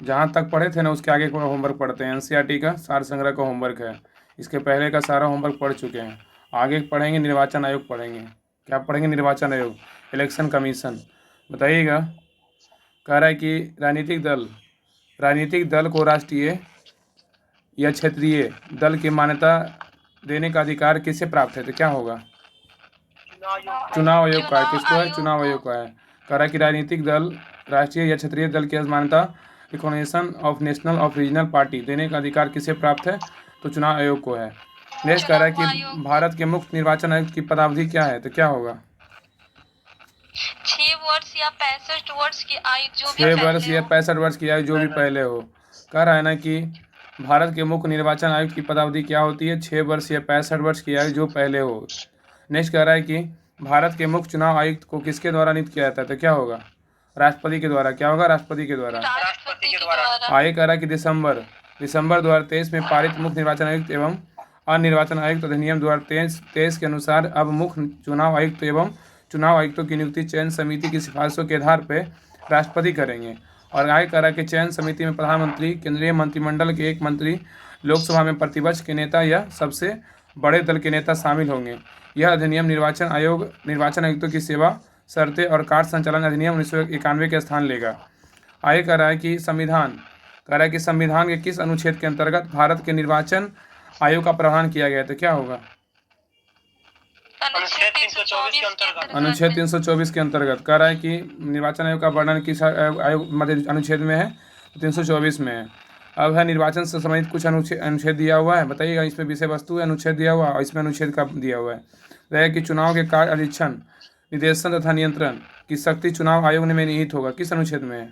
जहाँ तक पढ़े थे ना उसके आगे का होमवर्क पढ़ते हैं। एनसीईआरटी का सार संग्रह का होमवर्क है। इसके पहले का सारा होमवर्क पढ़ चुके हैं। आगे पढ़ेंगे निर्वाचन आयोग पढ़ेंगे। क्या पढ़ेंगे? निर्वाचन आयोग, इलेक्शन कमीशन। बताइएगा। कह रहा है कि राजनीतिक दल को राष्ट्रीय या क्षेत्रीय दल की मान्यता देने का अधिकार किसे प्राप्त है? तो क्या होगा? चुनाव आयोग का है। चुनाव किसको है? आयोग चुनाव को। आयोग का है। कह रहा है कि राजनीतिक दल राष्ट्रीय या क्षेत्रीय दल की मान्यता recognition of national of regional party देने का अधिकार किसे प्राप्त है? तो चुनाव आयोग को है। नेक्स्ट कह रहा है चुनाव कि आयोग को। भारत के मुख्य निर्वाचन आयुक्त की पदावधि क्या है? तो क्या होगा? 6 वर्ष या 65 वर्ष की आयु जो भी 6 वर्ष पहले या हो। 65 वर्ष की आयु जो भी पहले हो। कह रहा है ना कि भारत के मुख्य निर्वाचन आयुक्त की पदावधि क्या होती है? 6 वर्ष या 65 वर्ष की आयु जो पहले हो। नेक्स्ट कह रहा है कि भारत के मुख्य चुनाव आयुक्त को किसके द्वारा नियुक्त किया जाता है? तो क्या होगा? राष्ट्रपति के द्वारा। क्या होगा? राष्ट्रपति के द्वारा। राष्ट्रपति के द्वारा। आगे कह रहा है कि दिसंबर 2023 में पारित मुख्य निर्वाचन आयुक्त एवं अन्य निर्वाचन आयुक्त अधिनियम 2023 के अनुसार अब मुख्य चुनाव आयुक्त एवं चुनाव आयुक्तों की नियुक्ति चयन समिति की सिफारिशों के आधार पर राष्ट्रपति करेंगे। और आगे कह रहा है कि चयन समिति में प्रधानमंत्री, केंद्रीय मंत्रिमंडल के एक मंत्री, लोकसभा में प्रतिपक्ष के नेता या सबसे बड़े दल के नेता शामिल होंगे। यह अधिनियम निर्वाचन आयुक्तों की सेवा, शर्तें और कार्य संचालन अधिनियम 1991 के स्थान लेगा। आगे कह रहा है कि संविधान के किस अनुच्छेद के अंतर्गत भारत के निर्वाचन आयोग का प्रावधान किया गया है? तो क्या होगा? अनुच्छेद 324 के अंतर्गत। अनुच्छेद 324 के अंतर्गत। कह रहा है कि निर्वाचन आयोग का वर्णन किस आयोग मतलब अनुच्छेद में है? 324 में है। अब है निर्वाचन से संबंधित कुछ अनुच्छेद दिया हुआ है। बताइएगा। इसमें विषय वस्तु अनुच्छेद दिया हुआ है और इसमें अनुच्छेद का दिया हुआ है। रहे कि चुनाव के कार्य निरीक्षण, निर्देशन तथा नियंत्रण की शक्ति चुनाव आयोग में निहित होगा। किस अनुच्छेद में है?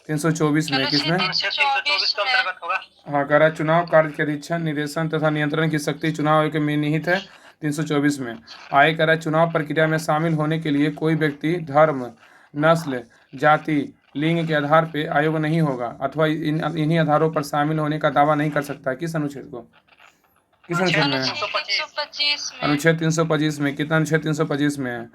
324 में। किसमें? अनुच्छेद 324 के अंतर्गत होगा। हाँ, कह रहा है चुनाव कार्य के निरीक्षण, निर्देशन तथा नियंत्रण की शक्ति चुनाव आयोग में निहित है 324 में। आगे कह रहा है चुनाव प्रक्रिया में शामिल होने के लिए कोई व्यक्ति धर्म, नस्ल, जाति, लिंग के आधार पर आयोग नहीं होगा अथवा इन्हीं आधारों पर शामिल होने का दावा नहीं कर सकता। किस अनुच्छेद को? किस अनुच्छेद में है? 325 में। अनुच्छेद 325 में। कितना अनुच्छेद? 325 में है।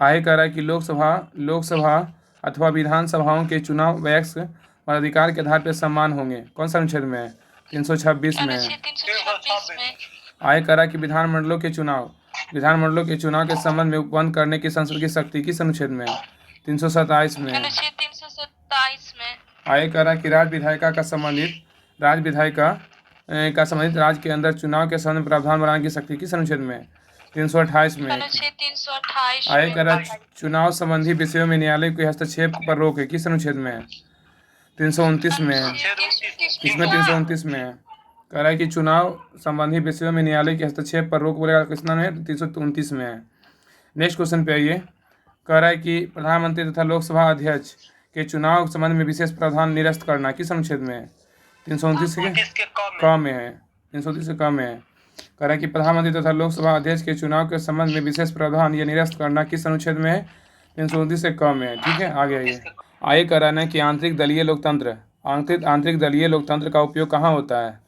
आगे कह रहा है कि लोकसभा अथवा विधानसभाओं के चुनाव वैक्स अधिकार के आधार पर सम्मान होंगे। कौन सा अनुच्छेद में है? 326 में है। अनुच्छेद 326 में। आगे कह रहा है कि विधानमंडलों के चुनाव के संबंध में उपबंध करने की संसद की शक्ति किस अनुच्छेद में है? 327 में है। अनुच्छेद 327 में। आगे कह रहा है कि राज्य विधायिका का संबंधित राज्य के अंदर चुनाव के संबंध में प्रावधान बनाने की शक्ति किस अनुच्छेद में है? 328 में। अनुच्छेद 328 आगे में। कह रहा है चुनाव संबंधी विषयों में न्यायालय के हस्तक्षेप पर रोक है। किस अनुच्छेद में है? 329 में है। अनुच्छेद 329 किसमें? 329 में है। कह रहा है कि चुनाव संबंधी विषयों में न्यायालय के हस्तक्षेप पर रोक बोलेगा कितना में है? 329 में है। नेक्स्ट क्वेश्चन पे आइए। कह रहा है कि प्रधानमंत्री तथा लोकसभा अध्यक्ष के चुनाव संबंध में विशेष प्रावधान निरस्त करना किस अनुच्छेद में है? 329 के क में है। 329 के क में है। कह रहा है कि प्रधानमंत्री तथा लोकसभा अध्यक्ष के चुनाव के संबंध में विशेष प्रावधान या निरस्त करना किस अनुच्छेद में है? 329 से क में है। ठीक है, आगे आइए। आगे कह रहा है कि आंतरिक दलीय लोकतंत्र का उपयोग कहाँ होता है?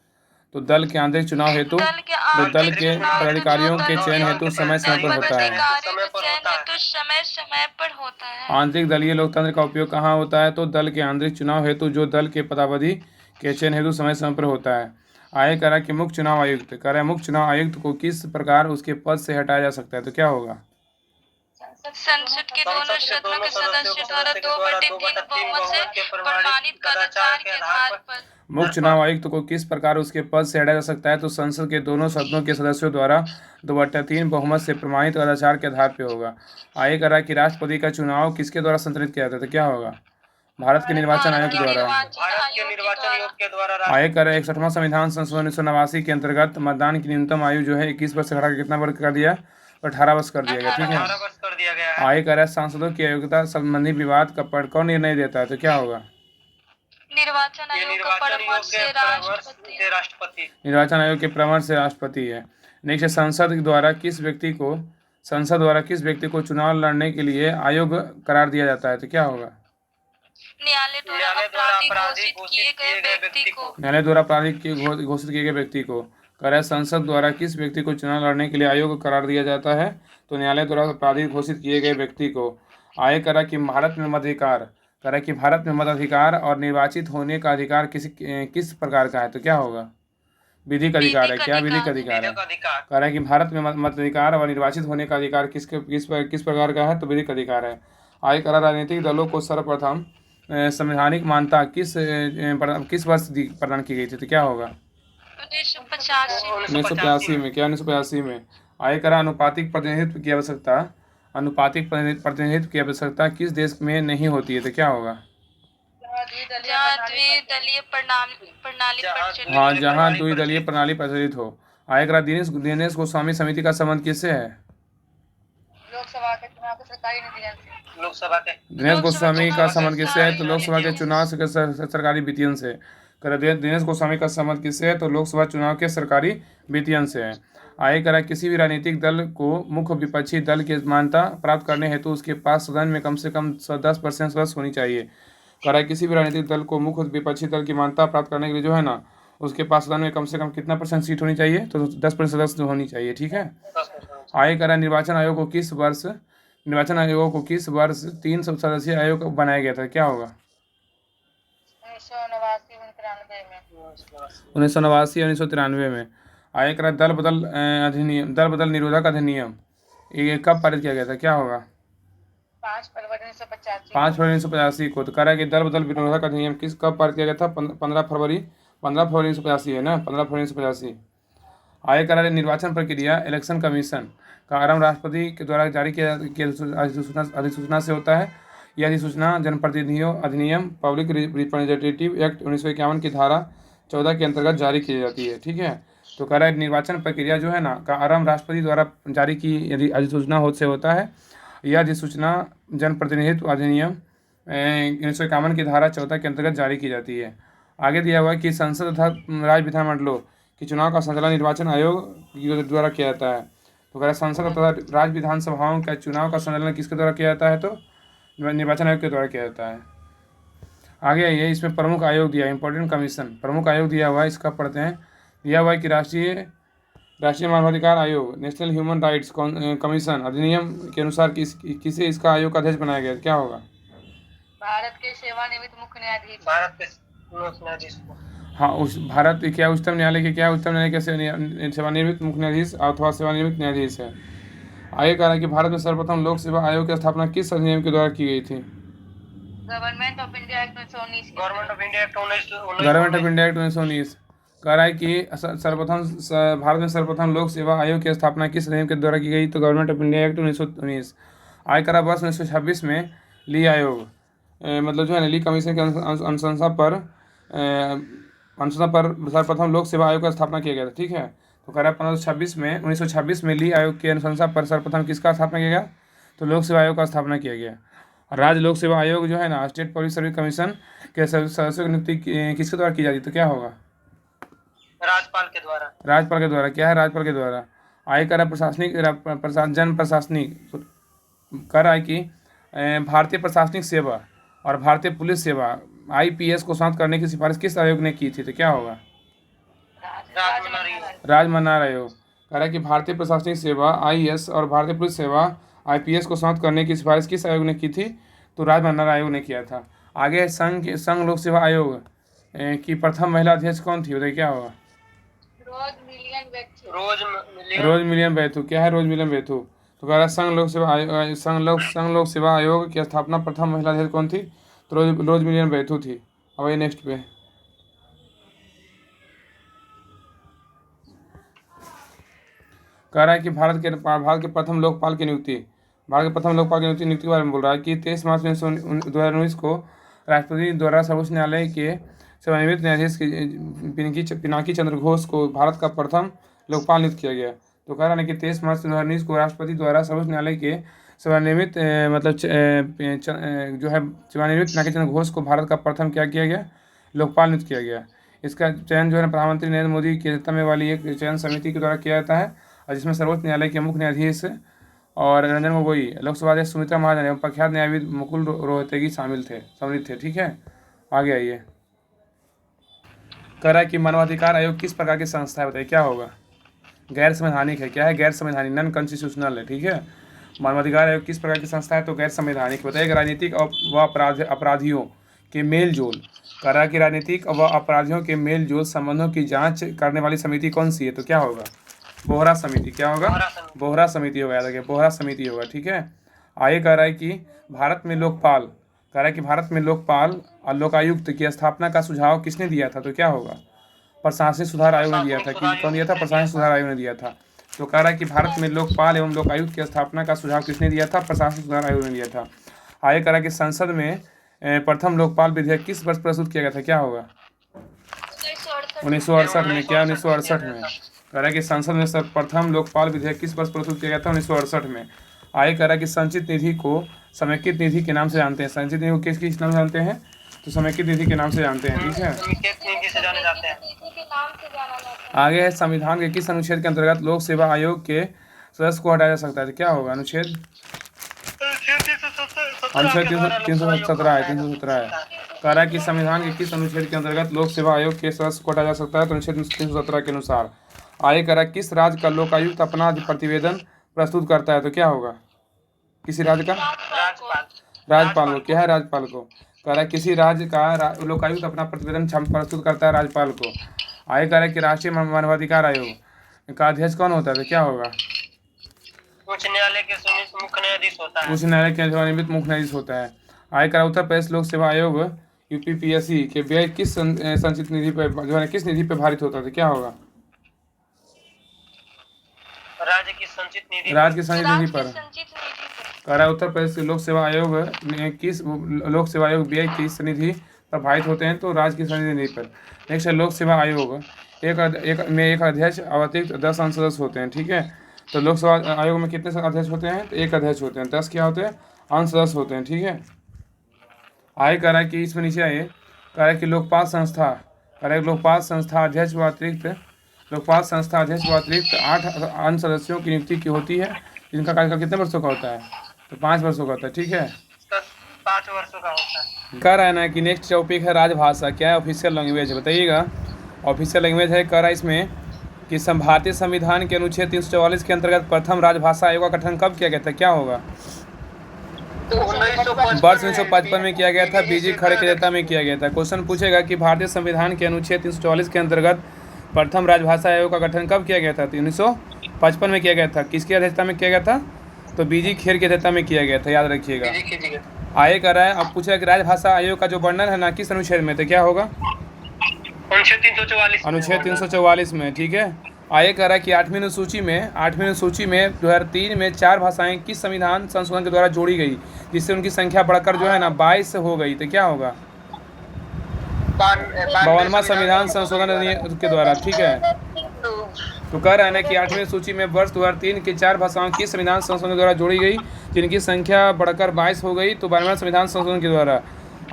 तो दल के आंतरिक चुनाव हेतु दल के पदाधिकारियों के चयन हेतु समय समय पर होता है। समय समय पर होता है। आंतरिक दलीय लोकतंत्र का उपयोग कहाँ होता है? तो दल के आंतरिक चुनाव हेतु जो दल के पदावधि के चयन हेतु समय समय पर होता है। आगे कह रहा है कि मुख्य चुनाव आयुक्त को किस प्रकार उसके पद से हटाया जा सकता है? तो क्या होगा? संसद के दोनों सदनों के सदस्यों द्वारा 2/3 बहुमत से प्रमाणित कदाचार के आधार पर। मुख्य चुनाव आयुक्त को किस प्रकार उसके पद से हटाया जा सकता है? तो संसद के दोनों सदनों के सदस्यों द्वारा 2/3 बहुमत से प्रमाणित कदाचार के आधार पर होगा। आगे कह रहा है कि राष्ट्रपति का चुनाव किसके द्वारा संचालित किया जाता है? तो क्या होगा? भारत के निर्वाचन आयोग द्वारा। आगे कह रहा है 61वां संविधान संशोधन 1989 के अंतर्गत मतदान की न्यूनतम आयु जो है 21 वर्ष से घटाकर कितना वर्ष कर दिया? 18 वर्ष कर दिया गया। ठीक है। आगे कह रहा है सांसदों की अयोग्यता संबंधी विवाद का पर कौन निर्णय देता है? तो क्या होगा? निर्वाचन आयोग का परामर्श से राष्ट्रपति। निर्वाचन आयोग के परामर्श से राष्ट्रपति है। नेक्स्ट, संसद द्वारा किस व्यक्ति को चुनाव लड़ने के लिए आयोग करार दिया जाता है? तो क्या होगा? न्यायालय द्वारा अपराधी घोषित किए गए व्यक्ति को। कह रहा है संसद द्वारा किस व्यक्ति को चुनाव लड़ने के लिए आयोग करार दिया जाता है? तो न्यायालय द्वारा अपराधी घोषित किए गए व्यक्ति को। आगे कह रहा है कि भारत में मताधिकार कह रहा है कि भारत में मताधिकार और निर्वाचित होने का अधिकार किस प्रकार का है, तो क्या होगा? विधिक अधिकार है। क्या विधिक अधिकार है? कह रहा है कि भारत में मताधिकार और निर्वाचित होने का अधिकार किस प्रकार का है, तो विधिक अधिकार है। आगे कह रहा राजनीतिक दलों को सर्वप्रथम संवैधानिक मान्यता किस वर्ष प्रदान की गई थी, तो क्या होगा? 1985 में। क्या 1985 में? आगे करा अनुपातिक प्रतिनिधित्व की आवश्यकता किस देश में नहीं होती है, तो क्या होगा? जहाँ द्विदलीय प्रणाली प्रचलित हाँ, जहाँ द्विदलीय प्रणाली प्रचलित हो। आगे करा दिनेश गोस्वामी समिति का संबंध किससे है? लोकसभा के चुनाव के सरकारी विधियन से। दिनेश गोस्वामी का संबंध किससे है, तो लोकसभा के चुनाव से सरकारी विधियन से। दिनेश गोस्वामी का संबंध किससे है, तो लोकसभा चुनाव के सरकारी विधियन से है। आगे करा किसी भी राजनीतिक दल को मुख्य विपक्षी दल की मान्यता प्राप्त करने हेतु उसके पास सदन में कम से कम 10% सदस्य होनी चाहिए। कह रहा है किसी भी राजनीतिक दल को मुख्य विपक्षी दल की मान्यता प्राप्त करने के लिए जो है ना, उसके पास सदन में कम से कम कितना % सीट होनी चाहिए, तो 10% सदस्य होनी चाहिए। ठीक है। आगे कह रहा है निर्वाचन आयोग को किस वर्ष 3 सदस्यीय आयोग बनाया गया था, क्या होगा? 1989 में। आगे कह रहा है दल बदल निरोधक अधिनियम ये कब पारित किया गया था, क्या होगा? 5 फरवरी 1985 1985 को। तो कह रहा है कि दल बदल निरोधक अधिनियम कब पारित किया गया था? 15 फरवरी 1985 है ना, 15 फरवरी 1985। आगे कह रहा है निर्वाचन प्रक्रिया इलेक्शन कमीशन का आरंभ राष्ट्रपति के द्वारा जारी किया अधिसूचना से होता है। यह अधिसूचना जनप्रतिनिधियों अधिनियम पब्लिक रिप्रेजेंटेटिव एक्ट 1951 की धारा 14 के अंतर्गत जारी की जाती है। ठीक है। तो कह रहा है निर्वाचन प्रक्रिया जो है ना का आरंभ राष्ट्रपति द्वारा जारी की यदि अधिसूचना से होता है। यह अधिसूचना जनप्रतिनिधित्व अधिनियम 1951 की धारा 14 के अंतर्गत जारी की जाती है। आगे दिया हुआ है कि संसद तथा राज्य विधानमंडलों के चुनाव का संचालन निर्वाचन आयोग द्वारा किया जाता है। तो कह रहा है संसद तथा राज्य विधानसभाओं के चुनाव का संचालन किसके द्वारा किया जाता है, तो निर्वाचन आयोग के द्वारा किया जाता है। आगे आइए, इसमें प्रमुख आयोग दिया, इंपॉर्टेंट कमीशन प्रमुख आयोग दिया हुआ है, इसका पढ़ते हैं। दिया हुआ है कि राष्ट्रीय मानवाधिकार आयोग नेशनल ह्यूमन राइट्स कमीशन अधिनियम के अनुसार किसे इसका आयोग का अध्यक्ष बनाया गया, क्या होगा? भारत के सेवानिवृत्त मुख्य न्यायाधीश। हाँ, भारत के उच्चतम न्यायालय के सेवानिवृत्त मुख्य न्यायाधीश अथवा सेवानिवृत्त न्यायाधीश है। आगे कह रहा है कि भारत में सर्वप्रथम लोक सेवा आयोग की स्थापना किस अधिनियम के द्वारा की गई थी? Government of India act 1919। Government of India act 1919। कह रहा है कि भारत में सर्वप्रथम लोक सेवा आयोग की स्थापना किस अधिनियम के द्वारा की गई, तो गवर्नमेंट ऑफ इंडिया एक्ट 1919। आगे कह रहा वर्ष 1926 में ली आयोग मतलब जो है ना ली कमीशन के अनुशंसा पर सर्वप्रथम लोक सेवा आयोग का स्थापना किया गया था। ठीक है। तो कह रहा है 1926 में ली आयोग की अनुशंसा पर सर्वप्रथम किसका स्थापना किया गया, तो लोक सेवा आयोग का स्थापना किया गया। राज्य लोक सेवा आयोग जो है ना स्टेट पब्लिक सर्विस कमीशन के सदस्यों की नियुक्ति किसके द्वारा की जाती, तो क्या होगा? राज्यपाल के द्वारा। क्या है? राज्यपाल के द्वारा। आगे कह रहा जन प्रशासनिक कह रहा है कि भारतीय प्रशासनिक सेवा और भारतीय पुलिस सेवा IPS को समाप्त करने की सिफारिश किस आयोग ने की थी, तो क्या होगा? राजमन्नार आयोग। कह रहा है कि भारतीय प्रशासनिक सेवा IAS और भारतीय पुलिस सेवा IPS को समाप्त करने की सिफारिश किस आयोग ने की थी, तो राजमन्नार आयोग ने किया था। आगे संघ लोक सेवा आयोग की प्रथम महिला अध्यक्ष कौन थी, बताइए क्या होगा? रोज मिलियन बैथू। क्या है? रोज मिलियन बैथू। तो कह रहा है संघ लोक सेवा आयोग की स्थापना प्रथम महिला अध्यक्ष कौन थी, तो रोज मिलियन बैथू थी। अब ये नेक्स्ट पे कह रहा है कि भारत के प्रथम लोकपाल की नियुक्ति के बारे में बोल रहा है कि 23 मार्च 2019 को राष्ट्रपति द्वारा सर्वोच्च न्यायालय के सेवानिवृत्त न्यायाधीश पिनाकी चंद्र घोष को भारत का प्रथम लोकपाल नियुक्त किया गया। तो कह रहा है कि 23 मार्च 2019 को राष्ट्रपति द्वारा सर्वोच्च न्यायालय के सेवानिवृत्त पिनाकी चंद्र घोष को भारत का प्रथम क्या किया गया, लोकपाल नियुक्त किया गया। इसका चयन जो है प्रधानमंत्री नरेंद्र मोदी की अध्यक्षता में वाली एक चयन समिति के द्वारा किया जाता है, और जिसमें सर्वोच्च न्यायालय के मुख्य न्यायाधीश और रंजन गोगोई, लोकसभा अध्यक्ष सुमित्रा महाजन एवं प्रख्यात न्यायविद मुकुल रोहतगी सम्मिलित थे। ठीक है। आगे आइए। कह रहा है कि मानवाधिकार आयोग किस प्रकार की संस्था है, बताइए क्या होगा? गैर संवैधानिक है। क्या है? गैर संवैधानिक, नॉन कॉन्स्टिट्यूशनल है। ठीक है। मानवाधिकार आयोग किस प्रकार की संस्था है? तो गैर संवैधानिक। बताइए राजनीतिक व अपराधियों के मेल जोल, करा कि राजनीतिक व अपराधियों के मेल जोल संबंधों की जांच करने वाली समिति कौन सी है? तो क्या होगा? बोहरा समिति। क्या होगा? बोहरा समिति होगा, याद रखिए बोहरा समिति होगा। ठीक है। आगे कह रहा है कि भारत में लोकपाल, कह रहा है कि भारत में लोकपाल और लोकायुक्त की स्थापना का सुझाव किसने दिया था? तो क्या होगा? प्रशासनिक सुधार आयोग ने दिया था। कौन दिया था? प्रशासनिक सुधार आयोग ने दिया था। तो कह रहा है कि भारत में लोकपाल एवं लोकायुक्त की स्थापना का सुझाव किसने दिया था? प्रशासनिक सुधार आयोग ने दिया था। आगे कह रहा है कि संसद में प्रथम लोकपाल विधेयक किस वर्ष प्रस्तुत किया गया था? क्या होगा? 1968 में। क्या? 1968 में। कह रहा है कि संसद में प्रथम लोकपाल विधेयक किस वर्ष प्रस्तुत किया गया था? 1968 में। आगे कह रहा है कि संचित निधि को समेकित निधि के नाम से जानते हैं। संचित निधि को किस नाम से जानते हैं? तो समेकित निधि के नाम से जानते हैं। ठीक है। आगे है संविधान के किस अनुच्छेद के अंतर्गत लोक सेवा आयोग के सदस्य को हटाया जा सकता है? तो क्या होगा? अनुच्छेद 317 है। 317 है। कह रहा है कि संविधान के किस अनुच्छेद के अंतर्गत लोक सेवा आयोग के सदस्य को हटाया जा सकता है? तो अनुच्छेद 317 के अनुसार। आगे कह रहा है किस राज्य का लोकायुक्त अपना प्रतिवेदन प्रस्तुत करता है? तो क्या होगा? किसी राज्य का? राज्यपाल को। क्या है? राज्यपाल को। कह रहा है किसी राज्य का लोकायुक्त अपना प्रतिवेदन प्रस्तुत करता है राज्यपाल को। आगे कह रहा है कि राष्ट्रीय मानवाधिकार आयोग का अध्यक्ष कौन होता है? तो क्या होगा? उच्च न्यायालय के मुख्य न्यायाधीश होता है। उच्च न्यायालय के निमित्त मुख्य न्यायाधीश होता है। आगे कह रहा उत्तर प्रदेश लोक सेवा आयोग यूपीपीएससी के व्यय किस संचित निधि पर जो है किस निधि पर भारित होता है? क्या होगा? राज्य की संचित निधि पर। कह रहा है उत्तर प्रदेश लोक सेवा आयोग ने किस लोक सेवा आयोग व्यय किस निधि पर भारित होते हैं? तो राज्य की संचित निधि पर। नेक्स्ट है लोक सेवा आयोग एक अध्यक्ष और अतिरिक्त 10 अंश सदस्य होते हैं। ठीक है। तो लोक सेवा आयोग में कितने अध्यक्ष होते हैं? तो एक अध्यक्ष होते हैं। 10 क्या होते हैं? अंश सदस्य होते हैं। ठीक है। आगे कह रहा है कि इसमें नीचे आइए, कह रहा है कि लोकपाल संस्था, कह रहा है लोकपाल संस्था अध्यक्ष व अतिरिक्त 8 अन्य सदस्यों की नियुक्ति की होती है, जिनका कार्यकाल कितने वर्षों का होता है? तो 5 वर्षों का होता है। ठीक है। 5 वर्षों का होता है। कह रहा है ना कि नेक्स्ट टॉपिक है राजभाषा। क्या है? ऑफिशियल लैंग्वेज बताइएगा। ऑफिशियल लैंग्वेज है। कह रहा है इसमें कि भारतीय संविधान के अनुच्छेद 344 के अंतर्गत प्रथम राजभाषा आयोग का गठन कब किया गया था? क्या होगा? वर्ष 1955 में किया गया था। बीजी खड़े के अध्यक्षता में किया गया था। क्वेश्चन पूछेगा कि भारतीय संविधान के अनुच्छेद 344 के अंतर्गत प्रथम राजभाषा आयोग का गठन कब किया गया था? 1955 में किया गया था। किसकी अध्यक्षता में किया गया था? तो बीजी खेर की अध्यक्षता में किया गया था। याद रखिएगा। आगे कर रहा है, अब पूछेगा कि राजभाषा आयोग का जो वर्णन है ना किस अनुच्छेद में? तो क्या होगा? अनुच्छेद 344 में। ठीक है। आगे कह रहा है कि 8वीं अनुसूची में 2003 में 4 भाषाएं किस संविधान संशोधन के द्वारा जोड़ी गई, जिससे उनकी संख्या बढ़कर जो है ना 22 हो गई? तो क्या होगा? 52वां संविधान संशोधन के द्वारा। ठीक है। तो कह रहा है ना कि 8वीं सूची में वर्ष 2003 के 4 भाषाओं की संविधान संशोधन के द्वारा जोड़ी गई, जिनकी संख्या बढ़कर 22 हो गई। तो 12वां संविधान संशोधन के द्वारा।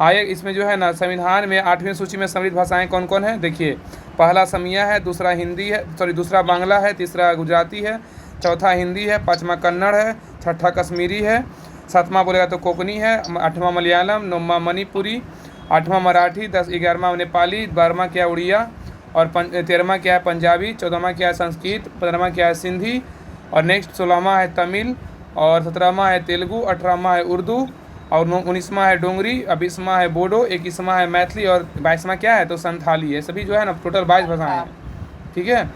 आगे इसमें जो है ना संविधान में 8वीं सूची में सम्मिलित भाषाएं कौन कौन है? देखिए, पहला समिया है, दूसरा हिंदी है, दूसरा बांग्ला है, तीसरा गुजराती है, चौथा हिंदी है, 5वां कन्नड़ है, 6ठा कश्मीरी है, 7वां बोलेगा तो कोंकणी है, 8वां मलयालम, 9वां मणिपुरी, 8वां मराठी, 11वां नेपाली, 12वां क्या उड़िया और 13वां क्या है पंजाबी, 14वां क्या है संस्कृत, 15वां क्या है सिंधी और नेक्स्ट 16वां है तमिल और 17वां है तेलुगु, 18वां है उर्दू और 19वां है डोंगरी, 20वां है बोडो, 21वां है मैथिली और 22वां क्या है? तो संथाली है। सभी जो है ना टोटल 22 भाषाएं हैं। ठीक है।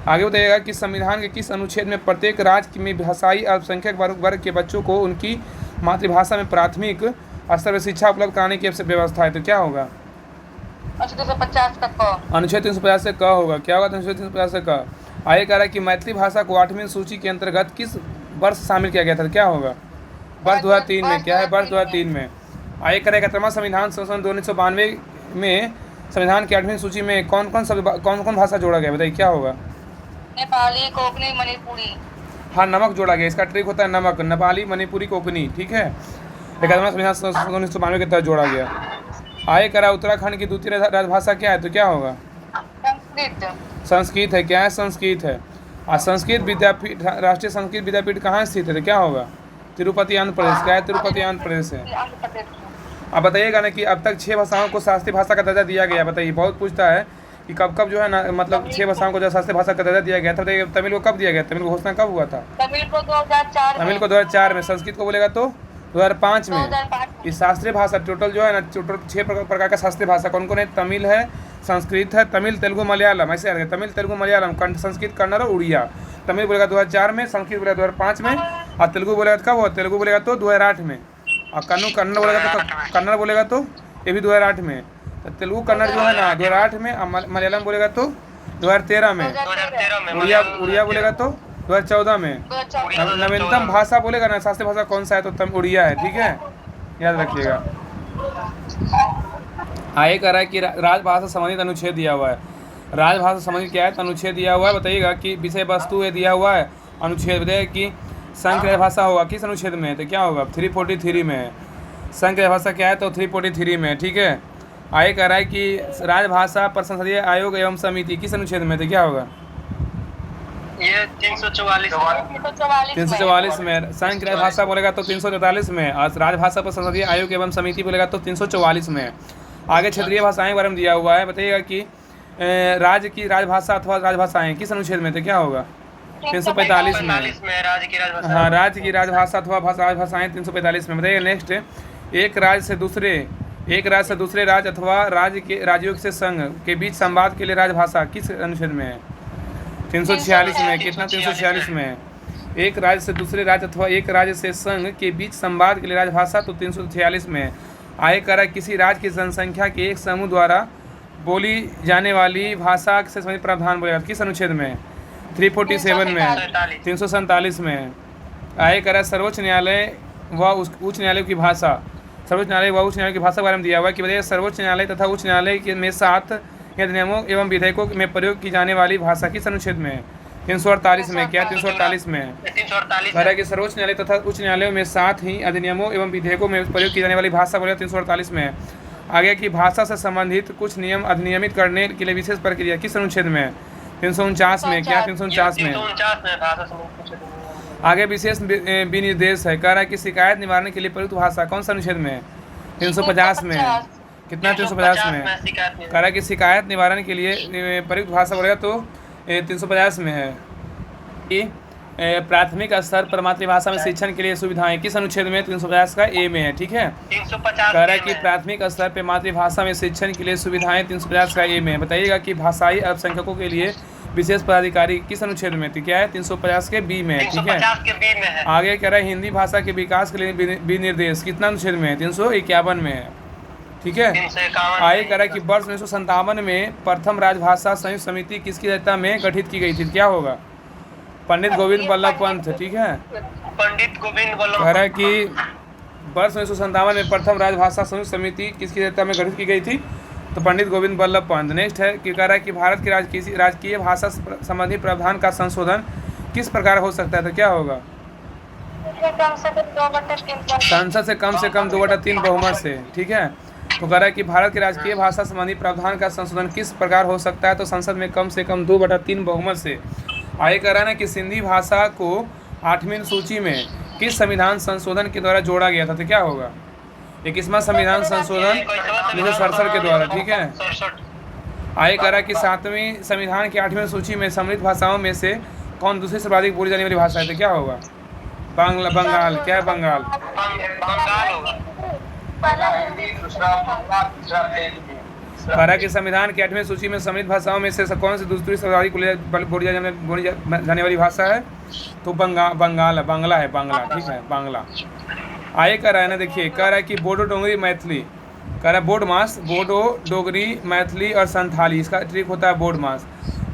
आगे बताइएगा कि संविधान के किस अनुच्छेद में प्रत्येक राज्य में भाषाई अल्पसंख्यक वर्ग के बच्चों को उनकी मातृभाषा में प्राथमिक स्तर पर शिक्षा उपलब्ध कराने की व्यवस्था है? तो क्या होगा? अनुच्छेद 350 से क होगा। क्या होगा? अनुच्छेद 350 से क। आगे कह रहा है कि मैथिली भाषा को 8वीं सूची के अंतर्गत किस वर्ष शामिल किया गया था? क्या होगा? वर्ष 2003 में। क्या है? वर्ष 2003 में। आगे करेगा 11वां संविधान संशोधन 1992 में संविधान की 8वीं सूची में कौन कौन भाषा जोड़ा गया? बताइए क्या होगा? नेपाली, कोंकणी, मणिपुरी। हाँ, नमक जोड़ा गया। इसका ट्रिक होता है नमक। नेपाली, मणिपुरी, कोंकणी। ठीक है। 11वां संविधान संशोधन 1992 के तहत जोड़ा गया। आगे करा उत्तराखंड की द्वितीय राजभाषा क्या है? तो क्या होगा? संस्कृत है। क्या है? संस्कृत है। और संस्कृत विद्यापीठ, राष्ट्रीय संस्कृत विद्यापीठ कहाँ स्थित है? तो क्या होगा? तिरुपति, आंध्र प्रदेश। क्या है? तिरुपति, आंध्र प्रदेश है। अब बताइएगा ना कि अब तक 6 भाषाओं को शास्त्रीय भाषा का दर्जा दिया गया। बताइए, बहुत पूछता है कि कब कब जो है ना मतलब 6 भाषाओं को जो शास्त्रीय भाषा का दर्जा दिया गया था। बताइए तमिल को कब दिया गया, तमिल को घोषणा कब हुआ था? तमिल को 2004 तमिल को 2004 में। संस्कृत को बोलेगा तो 2005 में। 2005 इस शास्त्रीय भाषा टोटल जो है ना टोटल 6 प्रकार का शास्त्रीय भाषा कौन कौन है? तमिल है, संस्कृत है, तमिल तेलुगु मलयालम, ऐसे आ गया तमिल तेलुगु मलयालम, संस्कृत कन्नड़ और उड़िया। तमिल बोलेगा 2004 में, संस्कृत बोलेगा 2005 में, और तेलुगु बोलेगा कब हुआ? तेलुगु बोलेगा तो 2008 में, और कन्नड़ बोलेगा तो कन्नड़ बोलेगा तो ये भी 2008 में। तो तेलुगु कन्नड़ जो है ना 2008 में, और मलयालम बोलेगा तो 2013 में, 2013 में, उड़िया बोलेगा तो 2014 में। नवीनतम भाषा बोलेगा ना शास्त्रीय भाषा कौन सा है? तो उड़िया है, ठीक है, याद रखिएगा। आगे कह रहा है कि राजभाषा संबंधित अनुच्छेद दिया हुआ है। राजभाषा संबंधित क्या है? तो अनुच्छेद दिया हुआ है, बताइएगा कि विषय वस्तु है दिया हुआ है, अनुच्छेद बताइए कि संघ भाषा होगा किस अनुच्छेद में? तो क्या होगा? 343 में है। संघ भाषा क्या है? तो 343 में, ठीक है। आगे कह रहा है कि राजभाषा पर संसदीय आयोग एवं समिति किस अनुच्छेद में? तो क्या होगा? ये 344 में। संघ भाषा बोलेगा तो 344 में, और राजभाषा पर संसदीय आयोग एवं समिति बोलेगा तो 344 में। आगे क्षेत्रीय भाषाएं के बारे में दिया हुआ है, बताइएगा कि राज्य की राजभाषा अथवा राजभाषाएं किस अनुच्छेद में? तो क्या होगा? 345 में। राज्य की राजभाषा। हाँ, राज्य की राजभाषा अथवा राजभाषाएं 345 में। बताइए नेक्स्ट, एक राज्य से दूसरे राज्य अथवा राज्यों से संघ के बीच संवाद के लिए राजभाषा किस अनुच्छेद में है? 346 में। कितना? 346 में। एक राज्य से दूसरे राज्य अथवा एक राज्य से संघ के बीच संवाद के लिए राजभाषा तो 346 में। आगे कह रहा है किसी राज्य की जनसंख्या के एक समूह द्वारा बोली जाने वाली भाषा से संबंधित प्रावधान बोलेगा किस अनुच्छेद में? 347 में। 347 में। आगे कह रहा है सर्वोच्च न्यायालय व उच्च न्यायालय की भाषा, सर्वोच्च न्यायालय व उच्च न्यायालय की भाषा के बारे में दिया हुआ है कि बताइए सर्वोच्च न्यायालय तथा उच्च न्यायालय के में 7 अधिनियमों एवं विधेयकों में प्रयोग की जाने वाली भाषा किस अनुच्छेद में है? 348 में। क्या? 348 में। 348 कह रहा है कि सर्वोच्च न्यायालय तथा उच्च न्यायालयों में साथ ही अधिनियमों एवं विधेयकों में प्रयोग की जाने वाली भाषा बोले 348 में। आगे की भाषा से संबंधित कुछ नियम अधिनियमित करने के लिए विशेष प्रक्रिया किस अनुच्छेद में? 349 में। क्या? 349 में। आगे विशेष विनिर्देश है, कह रहा है कि शिकायत निवारण के लिए प्रयुक्त भाषा कौन सा अनुच्छेद में है? 350 में। कितना? 350 में। कह रहा है कि शिकायत निवारण के लिए प्रयुक्त भाषा बोलेगा तो 350 में है। कि प्राथमिक स्तर पर मातृभाषा में शिक्षण के लिए सुविधाएं किस अनुच्छेद में? 350 का ए में है, ठीक है। 350 कह रहा है कि प्राथमिक स्तर पर मातृभाषा में शिक्षण के लिए सुविधाएं 350 का ए में है। बताइएगा कि भाषाई अल्पसंख्यकों के लिए विशेष पदाधिकारी किस अनुच्छेद में? तो क्या है? 350 के बी में, ठीक है। आगे कह रहा है हिंदी भाषा के विकास के लिए विनिर्देश कितना अनुच्छेद में है? 351 में है, ठीक है। आगे कह रहा है कि वर्ष 1957 में प्रथम राजभाषा संयुक्त समिति किसकी अध्यक्षता में गठित की गई थी? क्या होगा? पंडित गोविंद बल्लभ पंत, ठीक है। पंडित गोविंद बल्लभ कह रहा है कि वर्ष 1957 में प्रथम राजभाषा संयुक्त समिति किसकी अध्यक्षता में गठित की गई थी? तो पंडित गोविंद बल्लभ पंत। नेक्स्ट है कि कह रहा है कि भारत की राजकीय भाषा संबंधी प्रावधान का संशोधन किस प्रकार हो सकता है? तो क्या होगा? संसद से कम 2/3 बहुमत से, ठीक है। तो कह रहा है कि भारत की राजकीय भाषा संबंधी प्रावधान का संशोधन किस प्रकार हो सकता है? तो संसद में कम 2/3 बहुमत से। आगे कह रहा है कि सिंधी भाषा को 8वीं सूची में किस संविधान संशोधन के द्वारा जोड़ा गया था? तो क्या होगा? 21वां संविधान संशोधन 1967 के द्वारा, ठीक है। आगे कह रहा है कि 7वीं संविधान की 8वीं सूची में सम्मिलित भाषाओं में से कौन दूसरी सर्वाधिक बोली जाने वाली भाषा है? तो क्या होगा? बंगाल। क्या है? बंगाल होगा। कह रहा है कि संविधान की 8वीं सूची में सम्मिलित भाषाओं में से कौन सी दूसरी सर्वाधिक बोली जाने वाली भाषा है? तो बांग्ला है, ठीक है, बांग्ला। आगे कह रहा है ना, देखिए कह रहा है कि बोडो डोगरी मैथिली, कह रहा है बोडमास, बोडो डोगरी मैथिली और संथाली, इसका ट्रिक होता है बोडमास।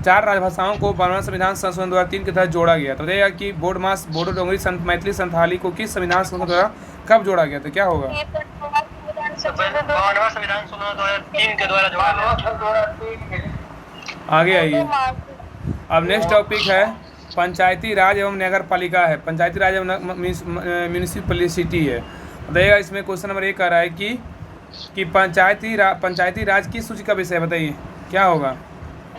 4 राजभाषाओं को 12वां संविधान संशोधन 2003 के तहत जोड़ा गया। तो बताइएगा कि बोडमास, बोडो डोगरी, मैथिली, संथाली को किस संविधान संशोधन द्वारा कब जोड़ा गया? तो क्या होगा? 12वां संविधान 2003 के द्वारा जोड़ा गया। आगे आइए, अब नेक्स्ट टॉपिक है पंचायती राज एवं नगर पालिका है, पंचायती राज एवं म्यूनिसिपलिसिटी है। बताइएगा इसमें क्वेश्चन नंबर 1 कह रहा है कि पंचायती राज किस सूची का विषय है? बताइए क्या होगा?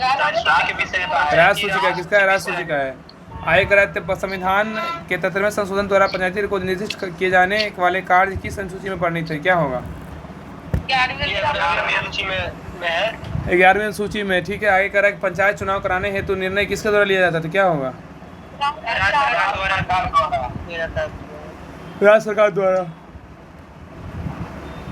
राज सूची का। किसका? राज सूची का है। आगे कह रहा है संविधान के 73वें संशोधन द्वारा पंचायती को निर्दिष्ट किए जाने वाले कार्य किस अनुसूची में पढ़नी चाहिए? क्या होगा? 11वीं सूची में, ठीक है। आगे कह रहा है कि पंचायत चुनाव कराने हेतु निर्णय किसके द्वारा लिया जाता है, तो क्या होगा? राज्य सरकार द्वारा किया जाता है। राज्य सरकार द्वारा।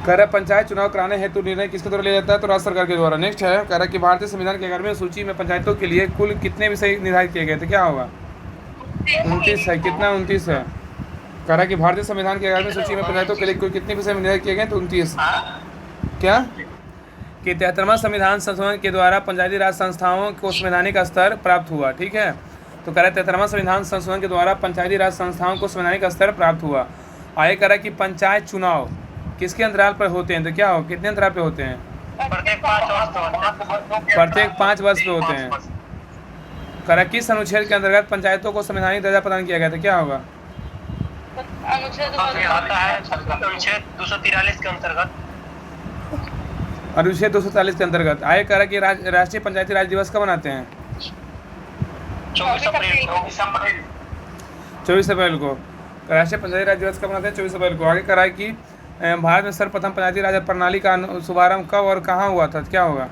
कह रहा है पंचायत चुनाव कराने हेतु निर्णय किसके द्वारा लिया जाता है, तो राज्य सरकार के द्वारा। नेक्स्ट है, कह रहा है कि भारतीय संविधान की 11वीं सूची में पंचायतों के लिए कुल कितने विषय निर्धारित किए गए थे, क्या होगा? 29 है। कितना? 29 है। कह रहा है कि भारतीय संविधान की 11वीं सूची में पंचायतों के लिए कुल कितने विषय निर्धारित किए गए, तो 29। क्या कि 73वां संविधान संशोधन के द्वारा पंचायती राज संस्थाओं को संवैधानिक स्तर प्राप्त हुआ, ठीक है। तो कह रहा है 73वां संविधान संशोधन के द्वारा पंचायती राज संस्थाओं को संवैधानिक स्तर प्राप्त हुआ। आगे कह रहा है कि पंचायत चुनाव किसके अंतराल पर होते हैं, तो क्या हो, कितने अंतराल पे होते हैं? प्रत्येक 5 वर्ष पे। प्रत्येक 5 वर्ष पे होते हैं। कह रहा है किस अनुच्छेद के अंतर्गत पंचायतों को संवैधानिक दर्जा प्रदान किया गया था, क्या होगा? अनुच्छेद आता है अनुच्छेद 243 के अंतर्गत। अनुच्छेद 240 के अंतर्गत। आगे कह रहा है कि राष्ट्रीय पंचायती राज दिवस कब मनाते हैं? 24 अप्रैल। 24 अप्रैल को राष्ट्रीय पंचायती राज दिवस कब मनाते हैं? 24 अप्रैल को। आगे कह रहा है कि भारत में सर्वप्रथम पंचायती राज प्रणाली का शुभारंभ कब और कहाँ हुआ था, क्या होगा?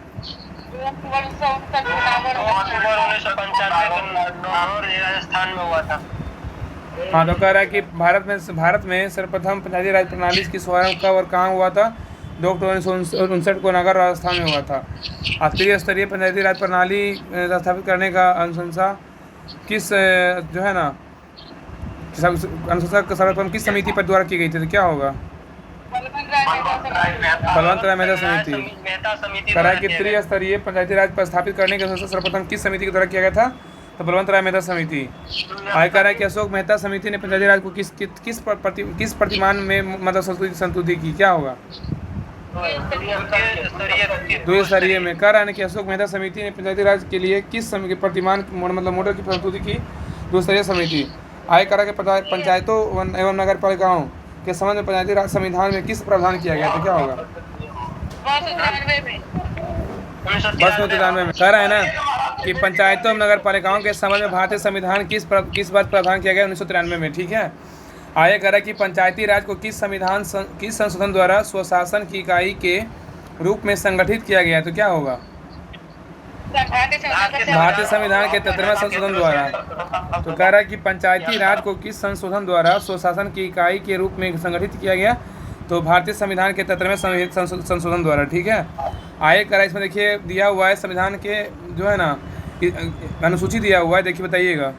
राजस्थान में हुआ था। हाँ, तो कह रहा है कि भारत में सर्वप्रथम पंचायती राज प्रणाली की शुभारंभ कब और कहाँ हुआ था? 2 अक्टूबर 1959 को नगर राजस्थान में हुआ था। त्रिस्तरीय पंचायती राज प्रणाली स्थापित करने का अनुशंसा किस जो है ना अनुशंसा सर्वप्रथम किस समिति पर द्वारा की गई थी, तो क्या होगा? बलवंत राय मेहता समिति। कह रहा है कि त्रिस्तरीय पंचायती राज पर स्थापित करने का अनुशंसा सर्वप्रथम किस समिति के द्वारा किया गया था, तो बलवंत राय मेहता समिति। आगे कह रहा है कि अशोक मेहता समिति ने पंचायती राज को किस प्रतिमान में मतलब संशोधित की, क्या होगा? 2 स्तरीय में। कह रहा है कि अशोक मेहता समिति ने पंचायती राज के लिए किस प्रतिमान मतलब मॉडल की संशोधित की? 2 स्तरीय समिति। आगे कह रहा है कि पंचायतों एवं नगर पालिकाओं के संबंध में पंचायती राज संविधान में किस प्रावधान किया गया, तो क्या होगा? 1993 में। कह रहा है ना कि पंचायतों एवं नगर पालिकाओं के संबंध में भारतीय संविधान किस बात प्रावधान किया गया? 1993 में, ठीक है। आगे कह रहा है कि पंचायती राज को किस संशोधन द्वारा स्वशासन की इकाई के रूप में संगठित किया गया, तो क्या होगा? भारतीय संविधान के 73वें संशोधन द्वारा। तो कह रहा है कि पंचायती राज को किस संशोधन द्वारा स्वशासन की इकाई के रूप में संगठित किया गया, तो भारतीय संविधान के 73वें संशोधन द्वारा, ठीक है। आगे कह रहा है इसमें देखिए दिया हुआ है संविधान के जो है ना अनुसूची दिया हुआ है, देखिए बताइएगा।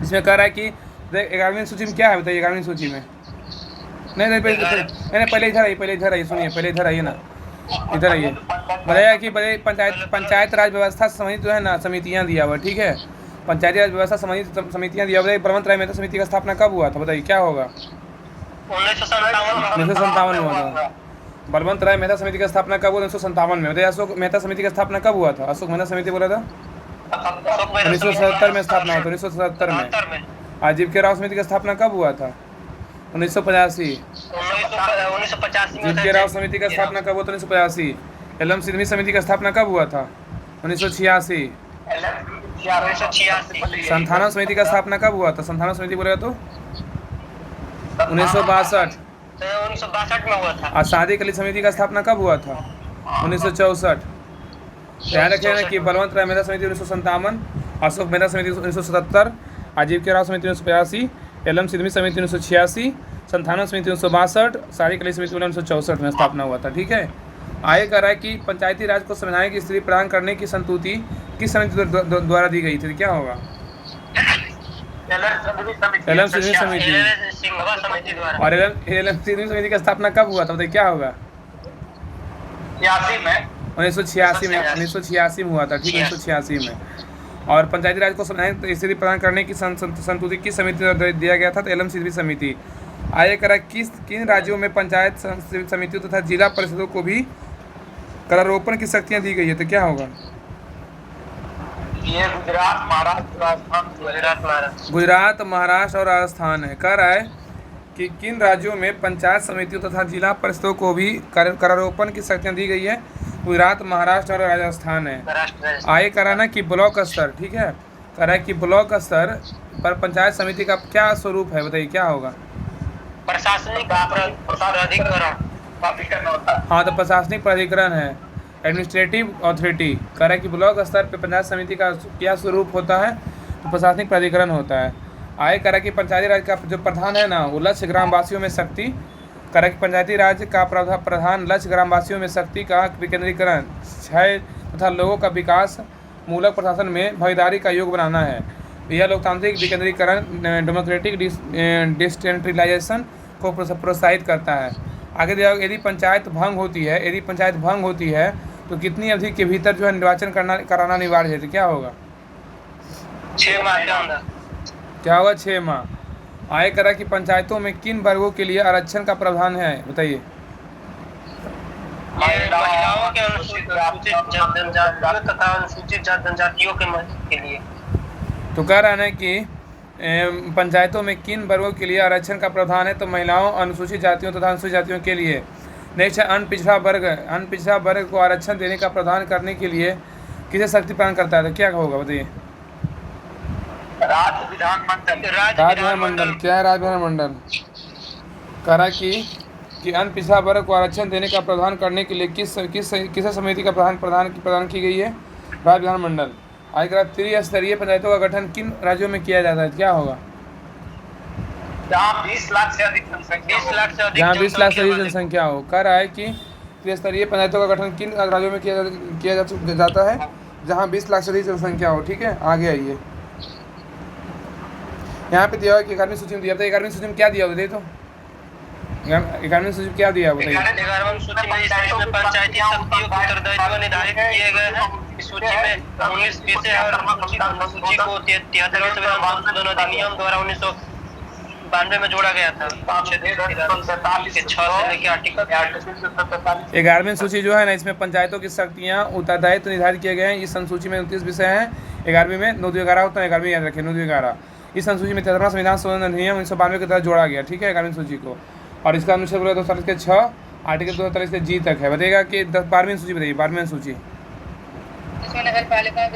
इसमें कह रहा है कि 11वीं सूची में क्या है, बताइए 11वीं सूची में। नहीं पहले इधर आइए, सुनिए, पहले इधर आइए ना, इधर आइए। बताया कि पंचायत राज व्यवस्था संबंधित जो है ना समितियाँ दिया हुआ, ठीक है। पंचायती राज व्यवस्था संबंधित समितियाँ दिया हुआ। बलवंत राय मेहता समिति का स्थापना कब हुआ था, बताइए क्या होगा? 1957 में हुआ था। बलवंत राय मेहता समिति का स्थापना कब हुआ? 1957 में। बताइए अशोक मेहता समिति का स्थापना कब हुआ था? अशोक मेहता समिति बोला था 1977 में स्थापना हुआ था, 1977 में। जीवके राव समिति का स्थापना कब हुआ था? 1985। जीवके राव समिति का स्थापना कब हुआ था? 1985। एलएम सिद्धमी समिति का स्थापना कब हुआ था? 1986। संथानम समिति का स्थापना कब हुआ था? संथानम समिति बोलेगा तो 1962 में हुआ था। आजादी कली समिति का स्थापना कब हुआ था? 1964। ध्यान रखिए ना कि बलवंत राय मेहता समिति 1957, अशोक मेहता समिति 1977, आजीविका राव समिति 1985, एलएम सिद्धमी समिति 1986, संथानम समिति 1962, सारी कली समिति 1964 में स्थापना हुआ था, ठीक है। आगे कह रहा है कि पंचायती राज को संवैधानिक स्थिति प्रदान करने की संस्तुति किस समिति द्वारा दी गई थी, क्या होगा? एलएम सिद्धमी समिति। और एलएम सिद्धमी समिति का स्थापना कब हुआ था, बताइए क्या होगा? 1986 में हुआ था, ठीक है, 1986 में। और पंचायती राज को संवैधानिक स्थिति प्रदान करने की संस्तुति किस समिति द्वारा दिया गया था, तो एलएम सिद्धमी समिति। आगे कह रहा है किन राज्यों में पंचायत समितियों तथा जिला परिषदों को भी करारोपण की शक्तियाँ दी गई है, तो क्या होगा? ये गुजरात, महाराष्ट्र और राजस्थान है। कह रहा है कि किन राज्यों में पंचायत समितियों तथा जिला परिषदों को भी करारोपण की शक्तियाँ दी गई है? गुजरात, महाराष्ट्र और राजस्थान है। आगे कह रहा है ना कि ब्लॉक स्तर, ठीक है। कह रहा है कि ब्लॉक स्तर पर पंचायत समिति का क्या स्वरूप है, बताइए क्या होगा? प्रशासनिक प्राधिकरण। हाँ, तो प्रशासनिक प्राधिकरण है। एडमिनिस्ट्रेटिव अथॉरिटी कह रहा है कि ब्लॉक स्तर पर पंचायत समिति का क्या स्वरूप होता है, तो प्रशासनिक प्राधिकरण होता है। आगे कह रहा है कि पंचायती राज का जो प्रधान है ना वो लक्ष्य ग्रामवासियों में शक्ति, कह रहा है कि पंचायती राज का प्रधान लक्ष्य ग्रामवासियों में शक्ति का विकेंद्रीकरण, क्षय तथा लोगों का विकास मूलक प्रशासन में भागीदारी का योग बनाना है। यह लोकतांत्रिक विकेंद्रीकरण डेमोक्रेटिक डिसेंट्रलाइजेशन को प्रोत्साहित करता है। आगे दिया यदि पंचायत भंग होती है तो कितनी अवधि के भीतर जो है निर्वाचन कराना अनिवार्य है, तो क्या होगा? 6 माह के अंदर। क्या होगा? 6 माह। आगे करा कि पंचायतों में किन वर्गों के लिए आरक्षण का प्रावधान है, बताइए। महिलाओं के अनुसूचित जनजातियों तथा अनुसूचित जनजातियों के लिए। तो कह रहा है ना कि पंचायतों में किन वर्गों के लिए आरक्षण का प्रावधान है, तो महिलाओं, अनुसूचित जातियों तथा अनुसूचित जातियों के लिए। नेक्स्ट है अनपिछड़ा वर्ग को आरक्षण देने का प्रावधान करने के लिए किसे शक्ति प्रदान करता है, तो क्या होगा बताइए? राज्य विधानमंडल। क्या है? राज्य विधानमंडल। कह रहा कि अनपिछड़ा वर्ग को आरक्षण देने का प्रावधान करने के लिए किस समिति का प्रदान की गई है? राज्य विधानमंडल। आगे त्रिस्तरीय पंचायतों का गठन किन राज्यों में किया जाता है, क्या होगा? जहाँ 20 लाख से अधिक जनसंख्या हो। कह रहा है कि त्रिस्तरीय पंचायतों का गठन किन राज्यों में किया जाता है? जहाँ 20 लाख से अधिक जनसंख्या हो। ठीक है, आगे आइए। यहाँ पे दिया हुआ कि 11वीं सूची में दिया था। 11वीं सूची में क्या दिया बताइए? तो 11वीं सूची में क्या दिया बताइए? 11वीं सूची में पंचायती शक्तियों के उत्तरदायित्व निर्धारित किए गए हैं। इस सूची में 19 विषय और सूची को 73वें संविधान संशोधन अधिनियम द्वारा 1992 में जोड़ा गया था। 11वीं सूची जो है ना, इसमें पंचायतों की शक्तियाँ, उत्तरदायित्व निर्धारित किए गए हैं। इस अनुसूची में 29 विषय हैं। 11वीं में 9-11 होता है। 11वीं याद रखें, 9-11। इस अनुसूची में 13वां संविधान संशोधन अधिनियम 1992 के तहत जोड़ा गया। ठीक है, 11वीं सूची को। और इसका अनुच्छेद 243 के 6, आर्टिकल 243 के जी तक है। बताइएगा कि 12वीं सूची बताइए। 12वीं सूची इसमें नगर पालिका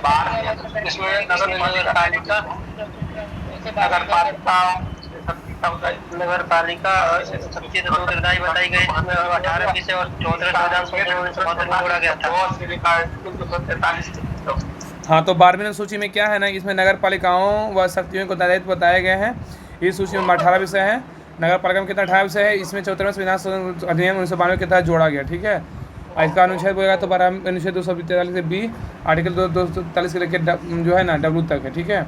शक्ति उत्तरदायी बताई गई, जिसमें 18 विषय और 14 संविधान संशोधन में जोड़ा गया था। हाँ, तो 12वीं सूची में क्या है ना, इसमें नगर पालिकाओं व शक्तियों को दायित्व बताए गए हैं। इस सूची में 18 विषय हैं। नगर पालिका में कितना 18 विषय है? इसमें 14वें संविधान संशोधन अधिनियम 1992 के तहत जोड़ा गया। ठीक है, और इसका अनुच्छेद बोलेगा तो 12 अनुच्छेद 243 से बी, आर्टिकल 243 से लेकर जो है ना डब्ल्यू तक है। ठीक है,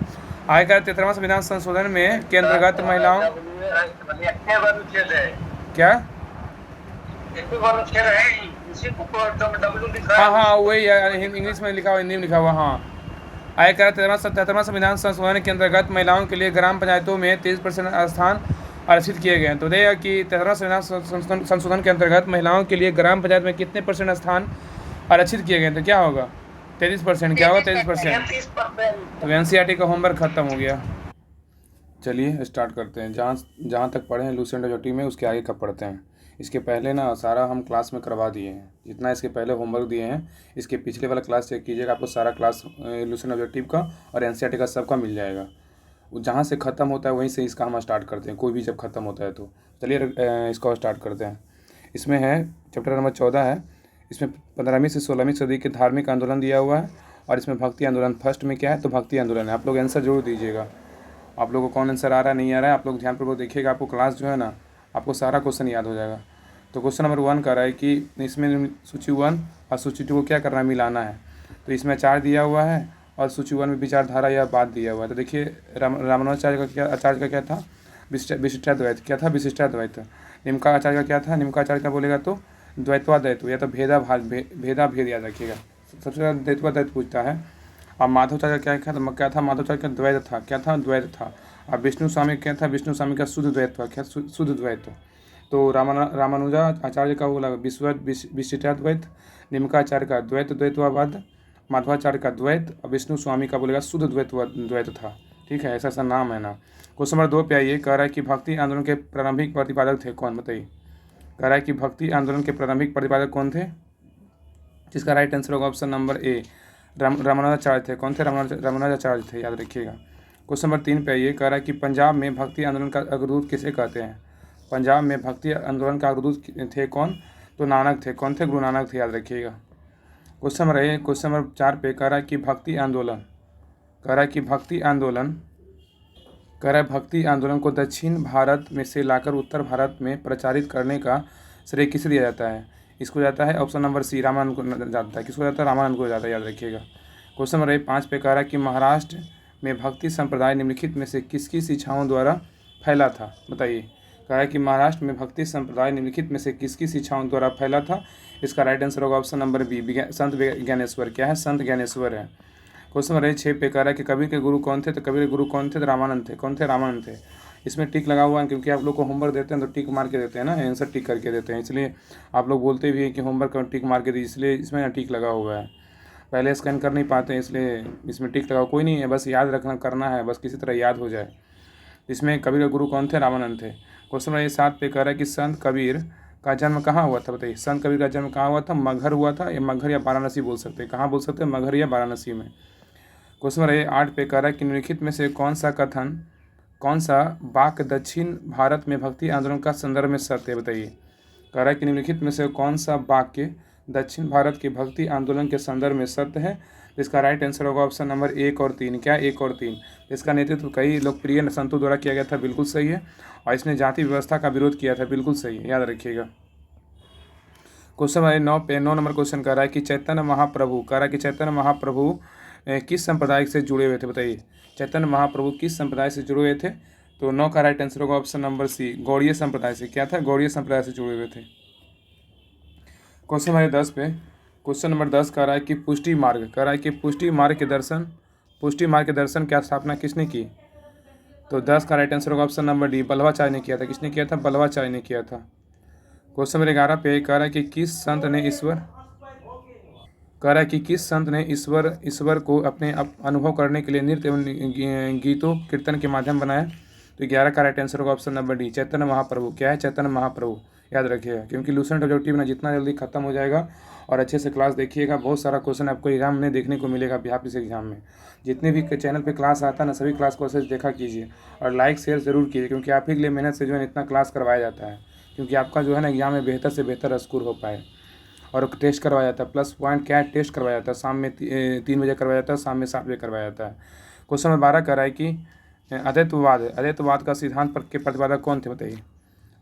आगे का 13वां संविधान संशोधन में के अंतर्गत महिलाओं क्या? हाँ, वही इंग्लिश में लिखा हुआ, हिंदी में लिखा हुआ। हाँ, आगे का 13वां संविधान संशोधन के अंतर्गत महिलाओं के लिए ग्राम पंचायतों में 30% स्थान आरक्षित किए गए हैं। तो देखिएगा कि 13वां संविधान संशोधन के अंतर्गत महिलाओं के लिए ग्राम पंचायत में कितने % स्थान आरक्षित किए गए, तो क्या होगा? 33%। क्या होगा? 33%। तो एनसीईआरटी का होमवर्क खत्म हो गया। चलिए स्टार्ट करते हैं। जहाँ तक पढ़े हैं लुसेंट ऑब्जेक्टिव में, उसके आगे का पढ़ते हैं। इसके पहले ना सारा हम क्लास में करवा दिए हैं, जितना इसके पहले होमवर्क दिए हैं। इसके पिछले वाला क्लास चेक कीजिएगा, आपको सारा क्लास लुसेंट ऑब्जेक्टिव का और एनसीईआरटी का सबका मिल जाएगा। जहाँ से ख़त्म होता है वहीं से इसका हम स्टार्ट करते हैं, कोई भी जब ख़त्म होता है तो। चलिए इसको स्टार्ट करते हैं। इसमें है चैप्टर नंबर 14 है। इसमें 15वीं से 16वीं सदी के धार्मिक आंदोलन दिया हुआ है, और इसमें भक्ति आंदोलन फर्स्ट में क्या है, तो भक्ति आंदोलन है। आप लोग आंसर जरूर दीजिएगा। आप लोगों को कौन आंसर आ रहा है नहीं आ रहा है, आप लोग ध्यानपूर्वक देखिएगा। आपको क्लास जो है ना, आपको सारा क्वेश्चन याद हो जाएगा। तो क्वेश्चन नंबर 1 कर रहा है कि इसमें सूची 1 और सूची 2 को क्या करना है, मिलाना है। तो इसमें आचार्य दिया हुआ है और सूची 1 में विचारधारा या बात दिया हुआ है। तो देखिए रामानुजाचार्य का क्या था? विशिष्टाद्वैत। क्या था? विशिष्टाद्वैत। निम्काचार्य का क्या था? निम्काचार्य का बोलेगा तो द्वैतवाद्वैत या तो भेदा भेद याद रखिएगा। सबसे ज़्यादा द्वैतवाद्वैत पूछता है। अब माधवाचार्य का क्या था? माधवाचार्य का द्वैत था। क्या था? द्वैत था। अब विष्णु स्वामी क्या था? विष्णु स्वामी का शुद्ध द्वैत था। क्या? शुद्ध द्वैत। तो रामानुजाचार्य का बोला विशिष्टाद्वैत, निम्काचार्य का द्वैतवाद, माधवाचार्य का द्वैत, और विष्णु स्वामी का बोलेगा शुद्ध द्वैत था। ठीक है, ऐसा नाम है ना। क्वेश्चन नंबर 2 पे आइए। कह रहा है कि भक्ति आंदोलन के प्रारंभिक प्रतिपादक थे कौन, बताइए। कह रहा है कि भक्ति आंदोलन के प्रारंभिक प्रतिपादक कौन थे? जिसका राइट आंसर होगा ऑप्शन नंबर ए, रामानुजाचार्य थे। कौन थे? रामानुजाचार्य थे, याद रखिएगा। क्वेश्चन नंबर 3 पे आइए। कह रहा है कि पंजाब में भक्ति आंदोलन का अग्रदूत किसे कहते हैं? पंजाब में भक्ति आंदोलन का अग्रदूत थे कौन? तो नानक थे। कौन थे? गुरु नानक थे, याद रखिएगा। क्वेश्चन नंबर 4 पे कह रहा है कि भक्ति आंदोलन, कह रहा है कि भक्ति आंदोलन को दक्षिण भारत में से लाकर उत्तर भारत में प्रचारित करने का श्रेय किसे दिया जाता है? इसको जाता है ऑप्शन नंबर सी, रामानंद को जाता है। किसको जाता है? रामानंद को जाता है, याद रखिएगा। क्वेश्चन नंबर 5 पे कह रहा है कि महाराष्ट्र में भक्ति संप्रदाय निम्नलिखित में से किसकी शिक्षाओं द्वारा फैला था? बताइए। कह रहा है कि महाराष्ट्र में भक्ति संप्रदाय निम्नलिखित में से किसकी शिक्षाओं द्वारा फैला था? इसका राइट आंसर होगा ऑप्शन नंबर बी, संत ज्ञानेश्वर। क्या है? संत ज्ञानेश्वर है। क्वेश्चन नंबर 6 पे कह रहा है कि कबीर के गुरु कौन थे? तो कबीर के गुरु कौन थे? तो रामानंद थे। कौन थे? रामानंद थे। इसमें टिक लगा हुआ है क्योंकि आप लोग को होमवर्क देते हैं तो टिक मार के देते हैं ना, आंसर टिक करके देते हैं, इसलिए आप लोग बोलते भी हैं कि होमवर्क टिक मार के दी, इसलिए इसमें टिक लगा हुआ है। पहले स्कैन कर नहीं पाते हैं इसलिए इसमें टिक लगा, कोई नहीं है, बस याद रखना करना है, बस किसी तरह याद हो जाए। इसमें कबीर के गुरु कौन थे? रामानंद थे। क्वेश्चन नंबर 7 पे कह रहा है कि संत कबीर का जन्म कहाँ हुआ था? बताइए। संत कबीर का जन्म कहाँ हुआ था? मगहर हुआ था, या मगहर या वाराणसी बोल सकते हैं। कहाँ बोल सकते हैं? मगहर या वाराणसी में। क्वेश्चन नंबर 8 पे कह रहा है कि निम्नलिखित में से कौन सा वाक्य दक्षिण भारत में भक्ति आंदोलन का संदर्भ में सत्य है? बताइए। कह रहा है कि निम्नलिखित में से कौन सा वाक्य दक्षिण भारत के भक्ति आंदोलन के संदर्भ में सत्य है? इसका राइट आंसर होगा ऑप्शन नंबर 1 और 3। क्या? 1 और 3। इसका नेतृत्व कई लोकप्रिय संतों द्वारा किया गया था, बिल्कुल सही है। और इसने जाति व्यवस्था का विरोध किया था, बिल्कुल सही है, याद रखिएगा। क्वेश्चन नंबर 9 नंबर क्वेश्चन कह रहा है कि चैतन्य महाप्रभु किस संप्रदाय से जुड़े हुए थे? बताइए। चैतन्य महाप्रभु किस संप्रदाय से जुड़े हुए थे? तो 9 का राइट आंसर होगा ऑप्शन नंबर सी, गौड़ीय संप्रदाय से। क्या था? गौड़ीय संप्रदाय से जुड़े हुए थे। क्वेश्चन नंबर 10 कह रहा है कि पुष्टि मार्ग के दर्शन की स्थापना किसने की? तो 10 का राइट आंसर होगा ऑप्शन नंबर डी, बल्लभाचार्य ने किया था। किसने किया था? बल्लभाचार्य ने किया था। क्वेश्चन नंबर 11 पे कह रहा है कि किस संत ने ईश्वर को अपने अनुभव करने के लिए नृत्य एवं गीतों कीर्तन के माध्यम बनाया? तो 11 का राइट आंसर होगा option number D, Chaitanya Mahaprabhu. क्या है? चैतन्य महाप्रभु, याद रखिएगा। क्योंकि लूसेंट ऑब्जेक्टिव ना जितना जल्दी खत्म हो जाएगा और अच्छे से क्लास देखिएगा, बहुत सारा क्वेश्चन आपको एग्जाम में देखने को मिलेगा, बिहार से एग्जाम में। जितने भी चैनल पे क्लास आता है ना, सभी क्लास को अच्छे से देखा कीजिए और लाइक शेयर जरूर कीजिए, क्योंकि आप ही के लिए मेहनत से जो है इतना क्लास करवाया जाता है, क्योंकि आपका जो है ना एग्जाम में बेहतर से बेहतर स्कोर हो पाए। और टेस्ट करवाया जाता है, प्लस पॉइंट क्या है? टेस्ट करवाया जाता है, शाम में 3 बजे करवाया जाता है, शाम में 7 बजे करवाया जाता है। क्वेश्चन नंबर 12 कह रहा है कि अद्वैतवाद का सिद्धांत के प्रतिपादक कौन थे? बताइए।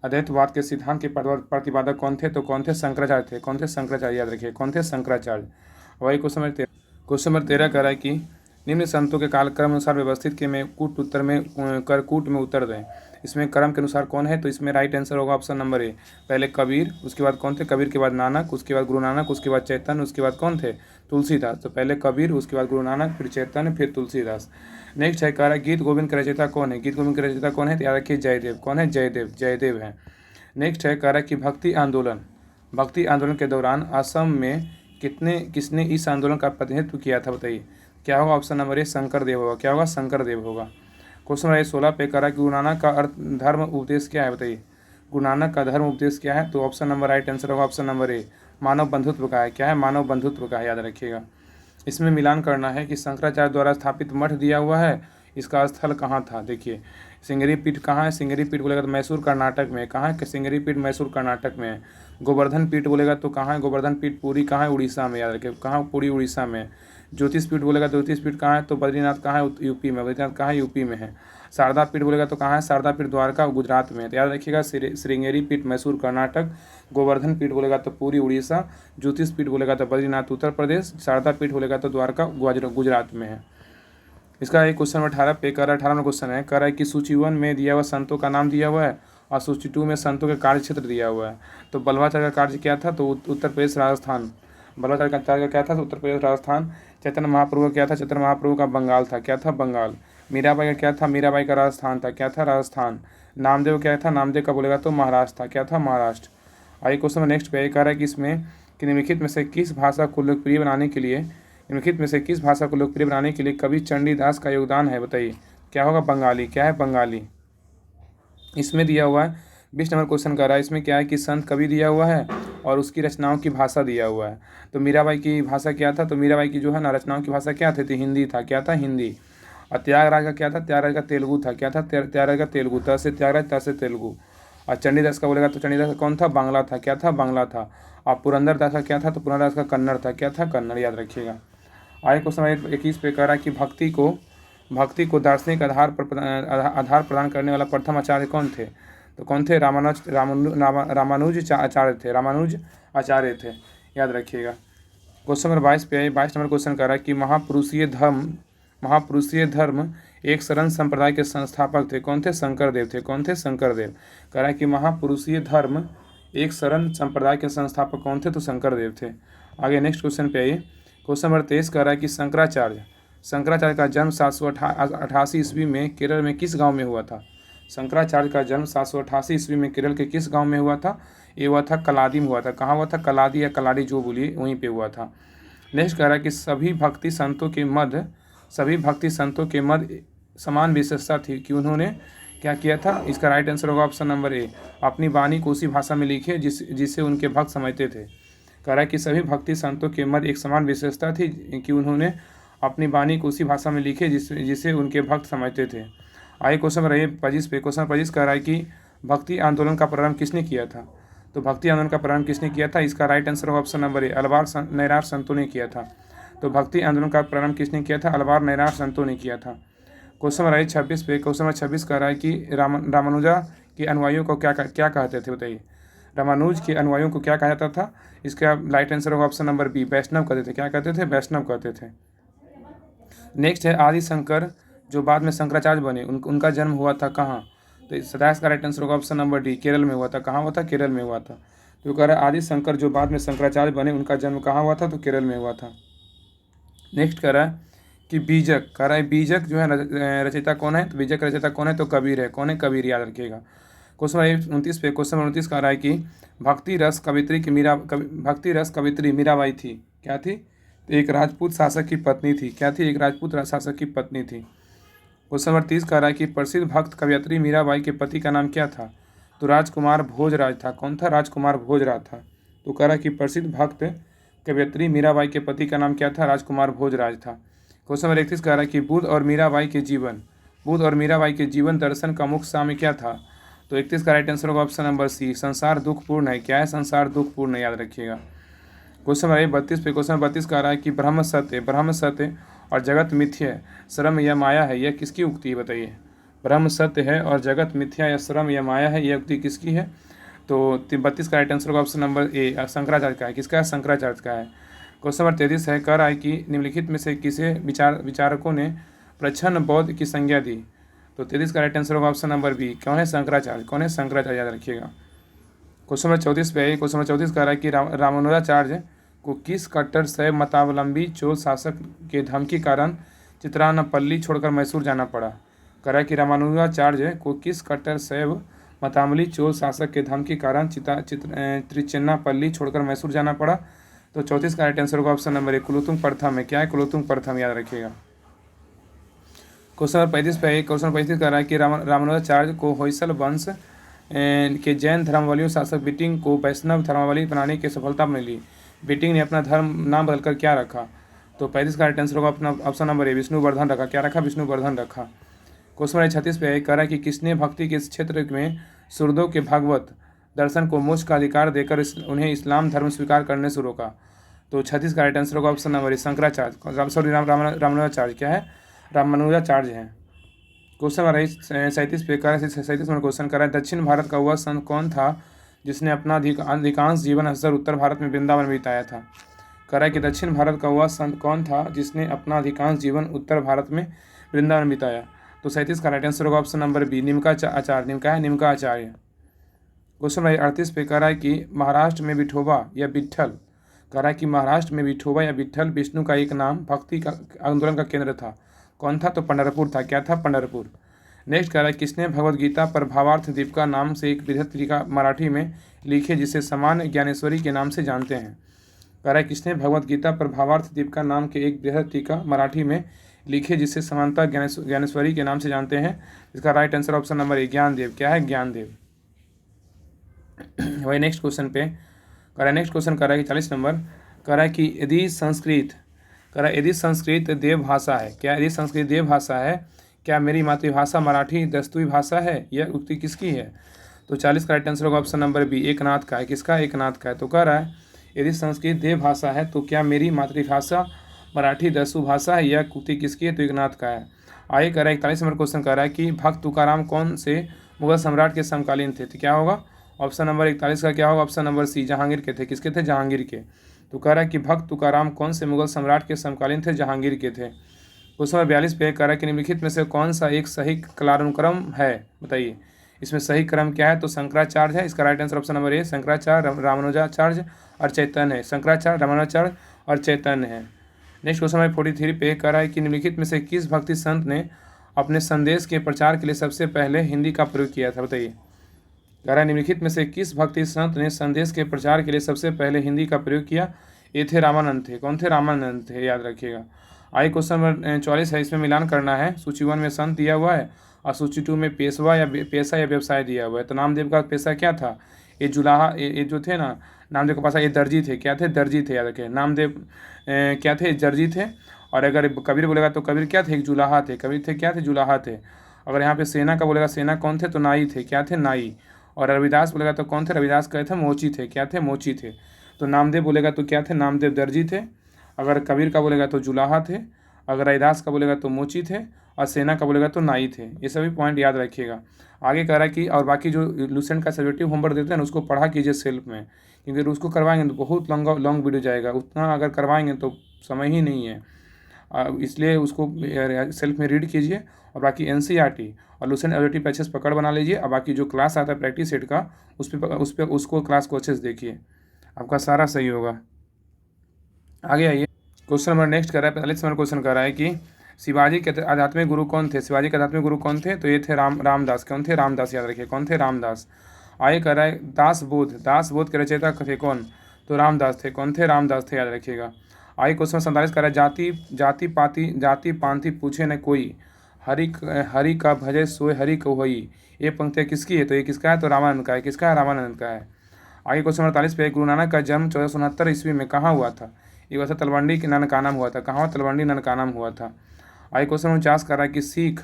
अद्वैतवाद के सिद्धांत के प्रतिपादक कौन थे? तो कौन थे? शंकराचार्य थे। कौन थे? शंकराचार्य, याद रखिए। कौन थे? शंकराचार्य। वही क्वेश्चन नंबर 13 कह रहा है कि निम्न संतों के कालक्रम अनुसार व्यवस्थित के में कूट में उत्तर दें। इसमें क्रम के अनुसार कौन है? तो इसमें राइट आंसर होगा ऑप्शन नंबर ए, पहले कबीर, उसके बाद कौन थे? कबीर के बाद नानक, उसके बाद गुरु नानक, उसके बाद चैतन्य, उसके बाद कौन थे? तुलसीदास। तो पहले कबीर, उसके बाद गुरु नानक, फिर चैतन्य, फिर तुलसीदास। नेक्स्ट है कह रहा है गीत गोविंद के रचयिता कौन है? गीत गोविंद के रचयिता कौन है? तो याद रखिए जयदेव। कौन है? जयदेव है। नेक्स्ट है कह रहा है कि भक्ति आंदोलन के दौरान असम में किसने इस आंदोलन का प्रतिनिधित्व किया था? बताइए। क्या होगा? ऑप्शन नंबर ए, शंकरदेव होगा। क्या होगा? शंकरदेव होगा। क्वेश्चन नंबर 16 पे कह रहा है कि गुरु नानक का धर्म उपदेश क्या है? बताइए। गुरु नानक का धर्म उपदेश क्या है? तो ऑप्शन नंबर राइट आंसर होगा ऑप्शन नंबर ए, मानव बंधुत्व का है। क्या है? मानव बंधुत्व का है, याद रखिएगा। इसमें मिलान करना है कि शंकराचार्य द्वारा स्थापित मठ दिया हुआ है, इसका स्थल कहाँ था? देखिए, सिंगरी पीठ कहाँ है? सिंगरी पीठ बोलेगा तो मैसूर कर्नाटक में। कहाँ है? सिंगरी पीठ मैसूर कर्नाटक में है। गोवर्धन पीठ बोलेगा तो कहाँ है? गोवर्धन पीठ पुरी कहाँ है? उड़ीसा में, याद रखिए। कहाँ? पुरी उड़ीसा में। ज्योतिष पीठ बोलेगा तो ज्योतिष पीठ कहाँ है? तो बद्रीनाथ कहाँ है? यूपी में। बद्रीनाथ कहाँ है? यूपी में है। शारदा पीठ बोलेगा तो कहाँ है? शारदा पीठ द्वारका गुजरात में। तो याद रखिएगा, श्रृंगेरी पीठ मैसूर कर्नाटक, गोवर्धन पीठ बोलेगा तो पुरी उड़ीसा, ज्योतिष पीठ बोलेगा तो बद्रीनाथ उत्तर प्रदेश, शारदा पीठ बोलेगा तो द्वारका गुजरात में है। इसका एक क्वेश्चन 18 पे कर 18 में क्वेश्चन है, कह रहा है कि सूची 1 में दिया हुआ संतों का नाम दिया हुआ है और सूची 2 में संतों के कार्य क्षेत्र दिया हुआ है। तो बल्लभाचार्य का कार्य क्या था? तो उत्तर प्रदेश राजस्थान। बल्लभाचार्य का कार्य क्या था? तो उत्तर प्रदेश राजस्थान। चैतन्य महाप्रभु का क्या था? चैतन्य महाप्रभु का बंगाल था। क्या था? बंगाल। मीराबाई का क्या था? मीराबाई का राजस्थान था। क्या था? राजस्थान। नामदेव क्या था? नामदेव का बोलेगा तो महाराष्ट्र था। क्या था? महाराष्ट्र। आइए क्वेश्चन में नेक्स्ट पे कह रहा है कि इसमें निम्नलिखित में से किस भाषा को लोकप्रिय बनाने के लिए कवि चंडीदास का योगदान है? बताइए। क्या होगा? बंगाली। क्या है? बंगाली। इसमें दिया हुआ है 20 नंबर क्वेश्चन कर रहा है, इसमें क्या है कि संत कवि दिया हुआ है और उसकी रचनाओं की भाषा दिया हुआ है। तो मीराबाई की भाषा क्या था? तो मीराबाई की जो है ना रचनाओं की भाषा क्या थी? हिंदी था। क्या था? हिंदी। और त्यागराज का क्या था? त्यागराज का तेलुगु था। क्या था? त्यागराज का तेलुगु। त से त्यागराज, त से तेलुगु। और चंडीदास का बोलेगा तो चंडीदास का कौन था? बांग्ला था। क्या था? बांग्ला था। और पुरंदरदास का क्या था, तो पुरंदरदास का कन्नड़ था, क्या था, कन्नड़, याद रखिएगा। आगे क्वेश्चन नंबर 21 पे कह रहा है कि भक्ति को दार्शनिक आधार प्रदान करने वाला प्रथम आचार्य कौन थे, तो कौन थे, रामानुज आचार्य थे, याद रखिएगा। क्वेश्चन नंबर 22 पे 22 नंबर क्वेश्चन कर रहा है कि महापुरुषीय धर्म एक शरण संप्रदाय के संस्थापक थे, कौन थे, शंकरदेव थे, कौन थे, शंकरदेव। कह रहा है कि महापुरुषीय धर्म एक शरण संप्रदाय के संस्थापक कौन थे, तो शंकरदेव थे। आगे नेक्स्ट क्वेश्चन पे आइए। क्वेश्चन नंबर 23 कह रहा है कि शंकराचार्य का जन्म 788 ईस्वी में केरल में किस गांव में हुआ था। शंकराचार्य का जन्म 788 ईस्वी में केरल के किस गांव में हुआ था, ये हुआ था कलादी में हुआ था। कहाँ हुआ था, कलादी या कलाडी जो बोलिए, वहीं पे हुआ था। नेक्स्ट कह रहा है कि सभी भक्ति संतों के मध्य समान विशेषता थी कि उन्होंने क्या किया था। इसका राइट आंसर होगा ऑप्शन नंबर ए, अपनी वाणी को उसी भाषा में लिखे जिसे उनके भक्त समझते थे। कह रहा है कि सभी भक्ति संतों के मध्य एक समान विशेषता थी कि उन्होंने अपनी वाणी को उसी भाषा में लिखे जिसे उनके भक्त समझते थे। आगे क्वेश्चन नंबर 25 पे क्वेश्चन 25 कह रहा है कि भक्ति आंदोलन का प्रारंभ किसने किया था, तो भक्ति आंदोलन का प्रारंभ किसने किया था। इसका राइट आंसर होगा ऑप्शन नंबर ए, अलवार नैरार संतों ने किया था। तो भक्ति आंदोलन का प्रारंभ किसने किया था, अलवार नैरार संतों ने किया था। क्वेश्चन नंबर 26 पे क्वेश्चन नंबर 26 कह रहा है कि रामानुजा के अनुयायियों को क्या कहते थे, बताइए। रामानुज के अनुयायियों को क्या कहा जाता था। इसका राइट आंसर होगा ऑप्शन नंबर बी, वैष्णव कहते थे। क्या कहते थे, वैष्णव कहते थे। नेक्स्ट है आदि शंकर जो बाद में शंकराचार्य बने, उनका जन्म हुआ था कहाँ, तो 27 का राइट आंसर होगा ऑप्शन नंबर डी, केरल में हुआ था। कहाँ हुआ था, केरल में हुआ था। तो कह रहा है आदि शंकर जो बाद में शंकराचार्य बने, उनका जन्म कहाँ हुआ था, तो केरल में हुआ था। नेक्स्ट कह रहा है कि बीजक, कह रहा है बीजक जो है रचयिता कौन है, तो बीजक रचयिता कौन है, तो कबीर है। कौन है, कबीर, याद रखिएगा। क्वेश्चन नंबर 29 पे क्वेश्चन नंबर 29 कह रहा है कि भक्ति रस कवित्री मीराबाई थी, क्या थी, तो एक राजपूत शासक की पत्नी थी। क्या थी, एक राजपूत शासक की पत्नी थी। क्वेश्चन नंबर 30 कह रहा है कि प्रसिद्ध भक्त कवयित्री मीराबाई के पति का नाम क्या था, तो राजकुमार भोजराज था। कौन था, राजकुमार भोजराज था। तो कह रहा है कि प्रसिद्ध भक्त कवयित्री मीराबाई के पति का नाम क्या था, राजकुमार भोजराज था। क्वेश्चन नंबर 31 कह रहा है कि बुद्ध और मीराबाई के जीवन दर्शन का मुख्य साम्य क्या था, तो 31 का राइट आंसर होगा ऑप्शन नंबर सी, संसार दुखपूर्ण है। क्या है, संसार दुखपूर्ण है, याद रखिएगा। क्वेश्चन नंबर 32 पे क्वेश्चन 32 कह रहा है कि ब्रह्म सत्य और जगत मिथ्या है, श्रम या माया है, यह किसकी उक्ति है, बताइए। ब्रह्म सत्य है और जगत मिथ्या या श्रम या माया है, यह उक्ति किसकी है, तो 32 का राइट आंसर होगा ऑप्शन नंबर ए, शंकराचार्य का है। किसका है, शंकराचार्य का है। क्वेश्चन नंबर 33 है, कह रहा है कि निम्नलिखित में से किसे विचारकों ने प्रच्छन्न बौद्ध की संज्ञा दी, तो 33 का राइट आंसर होगा ऑप्शन नंबर बी, कौन है, शंकराचार्य। कौन है, शंकराचार्य, याद रखिएगा। क्वेश्चन नंबर 34 पे क्वेश्चन नंबर 34 कह रहा है कि रामानुजाचार्य को किस कट्टर शैव मतावलंबी चोल शासक के धमकी कारण चित्रानपल्ली छोड़कर मैसूर जाना पड़ा। कह रहा है कि रामानुजाचार्य को किस कट्टर शैव मतावली चोल शासक के धमकी कारण त्रिचिन्नापल्ली छोड़कर मैसूर जाना पड़ा, तो 34 का राइट आंसर होगा ऑप्शन नंबर ए, कुलोत्तुंग प्रथम है। क्या है, कुलोत्तुंग प्रथम, याद रखिएगा। क्वेश्चन नंबर 35 पे क्वेश्चन 35 कह रहा है कि रामानुजाचार्य को होयसल वंश के जैन धर्मावलियों शासक बिटिंग को वैष्णव धर्मावली बनाने की सफलता मिली। बिटिंग ने अपना धर्म नाम बदलकर क्या रखा, तो 35 का राइट आंसर होगा अपना ऑप्शन नंबर ए, विष्णुवर्धन रखा। क्या रखा, विष्णुवर्धन रखा। क्वेश्चन नंबर 36 पे कह रहा है कि किसने भक्ति के क्षेत्र में सुरदों के भागवत दर्शन को मोक्ष का अधिकार देकर उन्हें इस्लाम धर्म स्वीकार करने से रोका, तो 36 का राइट आंसर होगा ऑप्शन नंबर ए, शंकराचार्य, सॉरी रामानुजाचार्य। क्या है, रामानुजाचार्य हैं। क्वेश्चन नंबर 37 पे 37 नंबर क्वेश्चन कर रहा है, दक्षिण भारत का वह संत कौन था जिसने अपना अधिकांश जीवन अक्सर उत्तर भारत में वृंदावन में बिताया था। कह रहा है कि दक्षिण भारत का वह संत कौन था जिसने अपना अधिकांश जीवन उत्तर भारत में वृंदावन में बिताया, तो 37 का राइट आंसर होगा ऑप्शन नंबर बी, निमकाचार्य। निमका आचार्य। क्वेश्चन नंबर 38 पे कह रहा है कि महाराष्ट्र में विठोबा या विट्ठल, कह रहा है कि महाराष्ट्र में विठोबा या विट्ठल विष्णु का एक नाम भक्ति का आंदोलन का केंद्र था। कौन था, तो पंढरपुर था। क्या था, पंढरपुर। नेक्स्ट कह रहा है किसने भगवद गीता पर भावार्थ दीपिका नाम से एक बृहद टीका मराठी में लिखे जिसे सामान्य ज्ञानेश्वरी के नाम से जानते हैं। कह रहा है किसने भगवद गीता पर भावार्थ दीपिका नाम के एक बृहद टीका मराठी में लिखे जिसे समानता ज्ञानेश्वरी के नाम से जानते हैं। इसका right answer option number A, Gyandev. क्या है, ज्ञानदेव। वही नेक्स्ट क्वेश्चन पे कह रहा है, नेक्स्ट क्वेश्चन कर रहा है कि 40 नंबर कह रहा है कि यदि संस्कृत देव भाषा है, क्या यदि संस्कृत देव भाषा है, क्या मेरी मातृभाषा मराठी दस्तूरी भाषा है, यह उक्ति किसकी है, तो 40 का राइट आंसर होगा ऑप्शन नंबर बी, एकनाथ का है। किसका, एकनाथ का है। तो कह रहा है यदि संस्कृत देव भाषा है तो क्या मेरी मातृभाषा मराठी दस्यु भाषा है? यह कृति किसकी है? तो एकनाथ का है। आगे कह रहा है 41 नंबर क्वेश्चन कह रहा है कि भक्त तुकाराम कौन से मुगल सम्राट के समकालीन थे? तो क्या होगा ऑप्शन नंबर 41 का क्या होगा? ऑप्शन नंबर सी, जहांगीर के थे। किसके थे? जहांगीर के। तो कह रहा है कि भक्त तुकाराम कौन से मुगल सम्राट के समकालीन थे? जहांगीर के थे। क्वेश्चन नंबर 42 पे कह रहा है कि निम्नलिखित में से कौन सा एक सही कालानुक्रम है? बताइए इसमें सही क्रम क्या है? तो शंकराचार्य है। इसका राइट आंसर ऑप्शन नंबर ए, शंकराचार्य, रामानुजाचार्य और चैतन्य है। शंकराचार्य, रामानुजाचार्य और चैतन्य है। नेक्स्ट क्वेश्चन नंबर 43 पे कह रहा है कि निम्नलिखित में से किस भक्ति संत ने अपने संदेश के प्रचार के लिए सबसे पहले हिंदी का प्रयोग किया था? बताइए। कह रहा है निम्नलिखित में से किस भक्ति संत ने संदेश के प्रचार के लिए सबसे पहले हिंदी का प्रयोग किया? ये थे रामानंद थे। कौन थे? रामानंद थे, याद रखिएगा। आगे क्वेश्चन नंबर 44 है, इसमें मिलान करना है। सूची 1 में संत दिया हुआ है और सूची 2 में पेशवा या पेशा या व्यवसाय दिया हुआ है। तो नामदेव का पेशा क्या था? ये जुलाहा, ये जो थे ना नामदेव के पास ये दर्जी थे। क्या थे? दर्जी थे, याद रखें। नामदेव क्या थे? दर्जी थे। और अगर कबीर बोलेगा तो कबीर क्या थे? एक जुलाहा थे। कबीर थे क्या थे? जुलाहा थे। अगर यहाँ पे सेना का बोलेगा, सेना कौन थे? तो नाई थे। क्या थे? नाई। और रविदास बोलेगा तो कौन थे? रविदास कहे थे मोची थे। क्या थे? मोची थे। तो नामदेव बोलेगा तो क्या थे? नामदेव दर्जी थे। अगर कबीर का बोलेगा तो जुलाहा थे। अगर रविदास का बोलेगा तो मोची थे। और सेना का बोलेगा तो नाई थे। ये सभी पॉइंट याद रखिएगा। आगे कह रहा है कि और बाकी जो लूसेंट का सब्जेक्टिव होमवर्क देते हैं ना उसको पढ़ा कीजिए सेल्फ में, क्योंकि उसको करवाएंगे तो बहुत लॉन्ग वीडियो जाएगा। उतना अगर करवाएंगे तो समय ही नहीं है, इसलिए उसको सेल्फ में रीड कीजिए। और बाकी NCERT और लूसेंट ऑब्जेक्टिव पे अच्छे से पकड़ बना लीजिए। और बाकी जो क्लास आता है प्रैक्टिस सेट का उस पर उसको क्लास को अच्छे से देखिए, आपका सारा सही होगा। आगे आइए, क्वेश्चन नंबर नेक्स्ट कर रहा है 45 नंबर क्वेश्चन कर रहा है कि शिवाजी के आध्यात्मिक गुरु कौन थे? शिवाजी के आध्यात्मिक गुरु कौन थे? तो ये थे रामदास। कौन थे? रामदास, याद रखिए। कौन थे? रामदास। आगे कर रहा है दासबोध के रचयिता थे कौन? तो रामदास थे। कौन थे? रामदास थे, याद रखिएगा। आगे क्वेश्चन 47 कर रहा है जाति पांति पूछे न कोई, हरि का भजे सोए हरि को होई। ये पंक्तियाँ किसकी है? तो ये किसका है? तो रामानंद का है। किसका है? रामानंद का है। आगे क्वेश्चन 48 पे गुरु नानक का जन्म 1469 ईस्वी में कहाँ हुआ था? ये हुआ था तलवंडी के ननकानम हुआ था। कहाँ? तलवंडी ननकानम हुआ था। आगे क्वेश्चन 49 कर रहा है कि सिख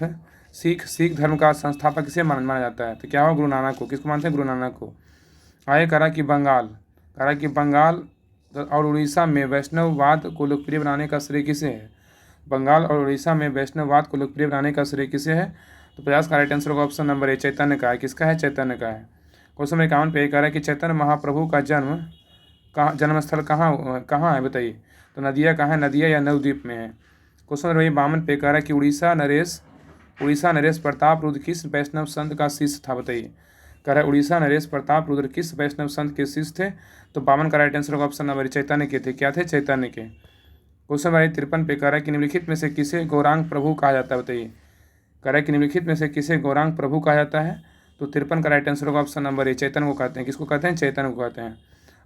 धर्म का संस्थापक किसे माना जाता है? तो क्या हुआ? गुरु नानक को। किसको मानते हैं? गुरु नानक को। आगे कह रहा है कि बंगाल और उड़ीसा में वैष्णववाद को लोकप्रिय बनाने का श्रेय किसे है? बंगाल और उड़ीसा में वैष्णववाद को लोकप्रिय बनाने का श्रेय किसे है? तो 50 का राइट आंसर होगा ऑप्शन नंबर ए, चैतन्य का है। किसका है? चैतन्य का है। क्वेश्चन नंबर 51 पे कह रहा है कि चैतन्य महाप्रभु का जन्मस्थल कहाँ है? बताइए। तो नदिया कहाँ है? नदिया या नवद्वीप में है। क्वेश्चन नंबर 52 पे कह रहा है कि उड़ीसा नरेश प्रताप रुद्र किस वैष्णव संत का शिष्य था? बताइए। कह रहा है उड़ीसा नरेश प्रताप रुद्र किस वैष्णव संत के शिष्य थे? तो 52 का राइट आंसर होगा ऑप्शन नंबर चैतन्य के थे। क्या थे? चैतन्य के। क्वेश्चन नंबर 53 पे कह रहा है कि निम्नलिखित में से किसे गौरांग प्रभु कहा जाता है? बताइए। कह रहा है कि निम्नलिखित में से किसे गौरांग प्रभु कहा जाता है? तो 53 का राइट आंसर होगा ऑप्शन नंबर ए, चैतन्य को कहते हैं। किसको कहते हैं? चैतन्य को कहते हैं।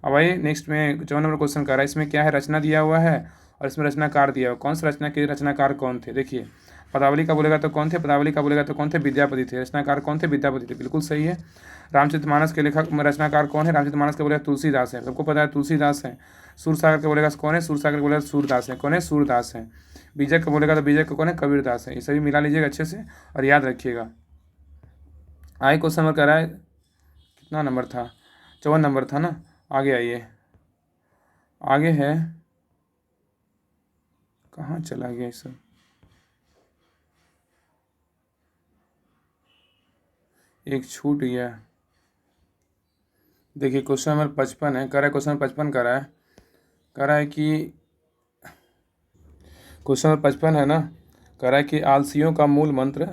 अब आइए नेक्स्ट में 54 नंबर क्वेश्चन कर रहा है, इसमें क्या है? रचना दिया हुआ है और इसमें रचनाकार दिया हुआ। कौन सा रचना के रचनाकार कौन थे? देखिए, पदावली का बोलेगा तो कौन थे? पदावली का बोलेगा तो कौन थे? विद्यापति थे। रचनाकार कौन थे? विद्यापति थे। बिल्कुल सही है। रामचरितमानस के लेखक रचनाकार कौन है? रामचरितमानस के बोलेगा तुलसीदास है। सबको पता है तुलसीदास है। सूरसागर के बोलेगा कौन है? सूरसागर के बोलेगा सूरदास है। कौन है? सूरदास है। बीजक का बोलेगा तो बीजक का कौन है? कबीरदास है। ये सभी मिला लीजिएगा अच्छे से और याद रखिएगा। आगे क्वेश्चन नंबर कह रहा है, कितना नंबर था? 54 नंबर था ना। आगे आइए, आगे है, कहाँ चला गया ये सब? एक छूट गया। देखिए क्वेश्चन नंबर 55 है। कह रहा है क्वेश्चन नंबर 55 कह रहा है कि क्वेश्चन नंबर 55 है ना। कह रहा है कि आलसियों का मूल मंत्र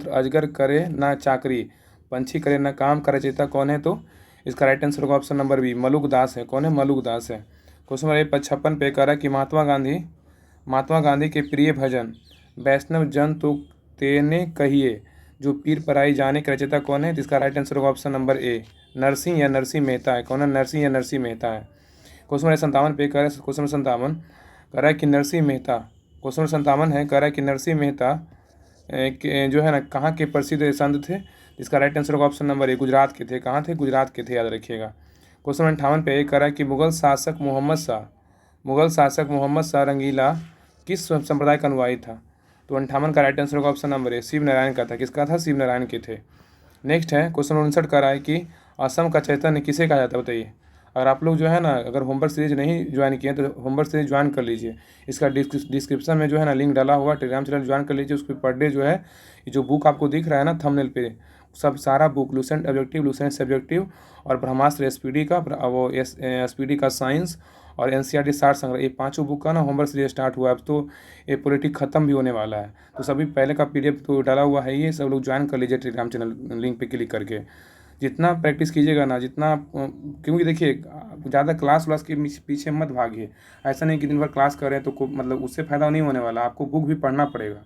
अजगर करे ना चाकरी, पंछी करे ना काम का रचयिता कौन है? तो इसका राइट आंसर होगा ऑप्शन नंबर बी, मलुकदास है। कौन है? मलुकदास है। क्वेश्चन नंबर 56 पे कह रहा है कि महात्मा गांधी के प्रिय भजन वैष्णव जन तो तेने कहिए जो पीर पराई जाने के रचयिता कौन है? तो इसका राइट आंसर होगा ऑप्शन नंबर ए, नरसिंह या नरसिंह मेहता है। कौन है? नरसिंह या नरसिंह मेहता है। क्वेश्चन नंबर 57 पे कह रहा है, क्वेश्चन नंबर 57 कह रहा है कि नरसिंह मेहता, क्वेश्चन नंबर 57 है, कह रहा है कि नरसिंह मेहता जो है ना कहाँ के प्रसिद्ध संत थे? इसका राइट आंसर होगा ऑप्शन नंबर ए, गुजरात के थे। कहाँ थे? गुजरात के थे, याद रखिएगा। क्वेश्चन नंबर 58 पे कह रहा है कि मुगल शासक मोहम्मद शाह रंगीला किस संप्रदाय का अनुयायी था? तो 58 का राइट आंसर होगा option number A, Shiv Narayan का था। किसका था? शिव नारायण के थे। नेक्स्ट है क्वेश्चन 59 कह रहा है कि असम का चैतन्य किसे कहा जाता है? बताइए। अगर आप लोग जो है ना अगर होमवर्क सीरीज नहीं ज्वाइन किए तो होमवर्क सीरीज ज्वाइन कर लीजिए। इसका डिस्क्रिप्शन में जो है ना लिंक डाला हुआ, टेलीग्राम चैनल ज्वाइन कर लीजिए। उस पर पर डे जो है ये जो बुक आपको दिख रहा है ना थंबनेल पे, सब सारा book Lucent objective, Lucent subjective और ब्रह्मास्त्र एसपीडी का, वो एसपीडी का साइंस और एनसीईआरटी सार संग्रह, ये पांचों बुक का ना होमवर्क सीरीज स्टार्ट हुआ है। अब तो ये पॉलिटिक खत्म भी होने वाला है, तो सभी पहले का पीडीएफ तो डाला हुआ है, ये सब लोग ज्वाइन कर लीजिए टेलीग्राम चैनल लिंक पे क्लिक करके। जितना प्रैक्टिस कीजिएगा ना, जितना क्योंकि देखिए ज़्यादा क्लास व्लास के पीछे मत भागिए। ऐसा नहीं कि दिन भर क्लास कर रहे हैं तो मतलब उससे फ़ायदा नहीं होने वाला, आपको बुक भी पढ़ना पड़ेगा।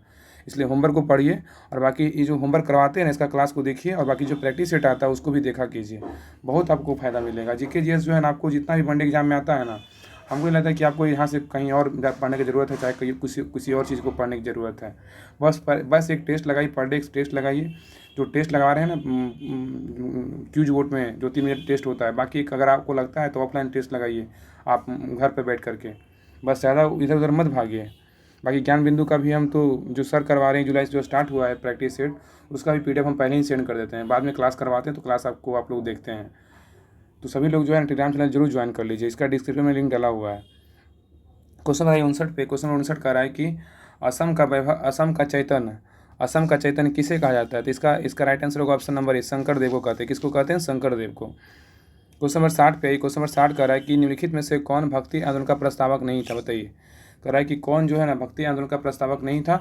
इसलिए होमवर्क को पढ़िए और बाकी ये जो होमवर्क करवाते हैं ना इसका क्लास को देखिए, और बाकी जो प्रैक्टिस सेट आता है उसको भी देखा कीजिए, बहुत आपको फ़ायदा मिलेगा। जीके जीएस जो है ना आपको जितना भी वनडे एग्जाम में आता है ना, हमको नहीं लगता कि आपको यहाँ से कहीं और पढ़ने की ज़रूरत है, चाहे कहीं किसी और चीज़ को पढ़ने की ज़रूरत है। बस एक टेस्ट लगाइए, पर डे एक टेस्ट लगाइए। जो टेस्ट लगा रहे हैं ना क्यूज बोर्ड में जो 3 मिनट टेस्ट होता है, बाकी अगर आपको लगता है तो ऑफलाइन टेस्ट लगाइए आप घर पर बैठ करके, बस ज़्यादा इधर उधर मत भागिए। बाकी ज्ञान बिंदु का भी हम तो जो सर करवा रहे हैं जुलाई से जो स्टार्ट हुआ है प्रैक्टिस सेट, उसका भी पीडीएफ हम पहले ही सेंड कर देते हैं, बाद में क्लास करवाते हैं तो क्लास आपको आप लोग देखते हैं। तो सभी लोग जो है टेलीग्राम चैनल जरूर ज्वाइन कर लीजिए, इसका डिस्क्रिप्शन में लिंक डाला हुआ है। क्वेश्चन नंबर 59 पे, क्वेश्चन नंबर 59 कह रहा है कि असम का वैभव, असम का चैतन्य किसे कहा जाता है? तो इसका राइट आंसर होगा ऑप्शन नंबर ए, शंकर देव को कहते हैं। किसको कहते हैं? शंकर देव को। क्वेश्चन नंबर 60 पे, क्वेश्चन नंबर 60 कह रहा है कि निम्नलिखित में से कौन भक्ति आंदोलन का प्रस्तावक नहीं था? बताइए, कह रहा है कि कौन जो है ना भक्ति आंदोलन का प्रस्तावक नहीं था।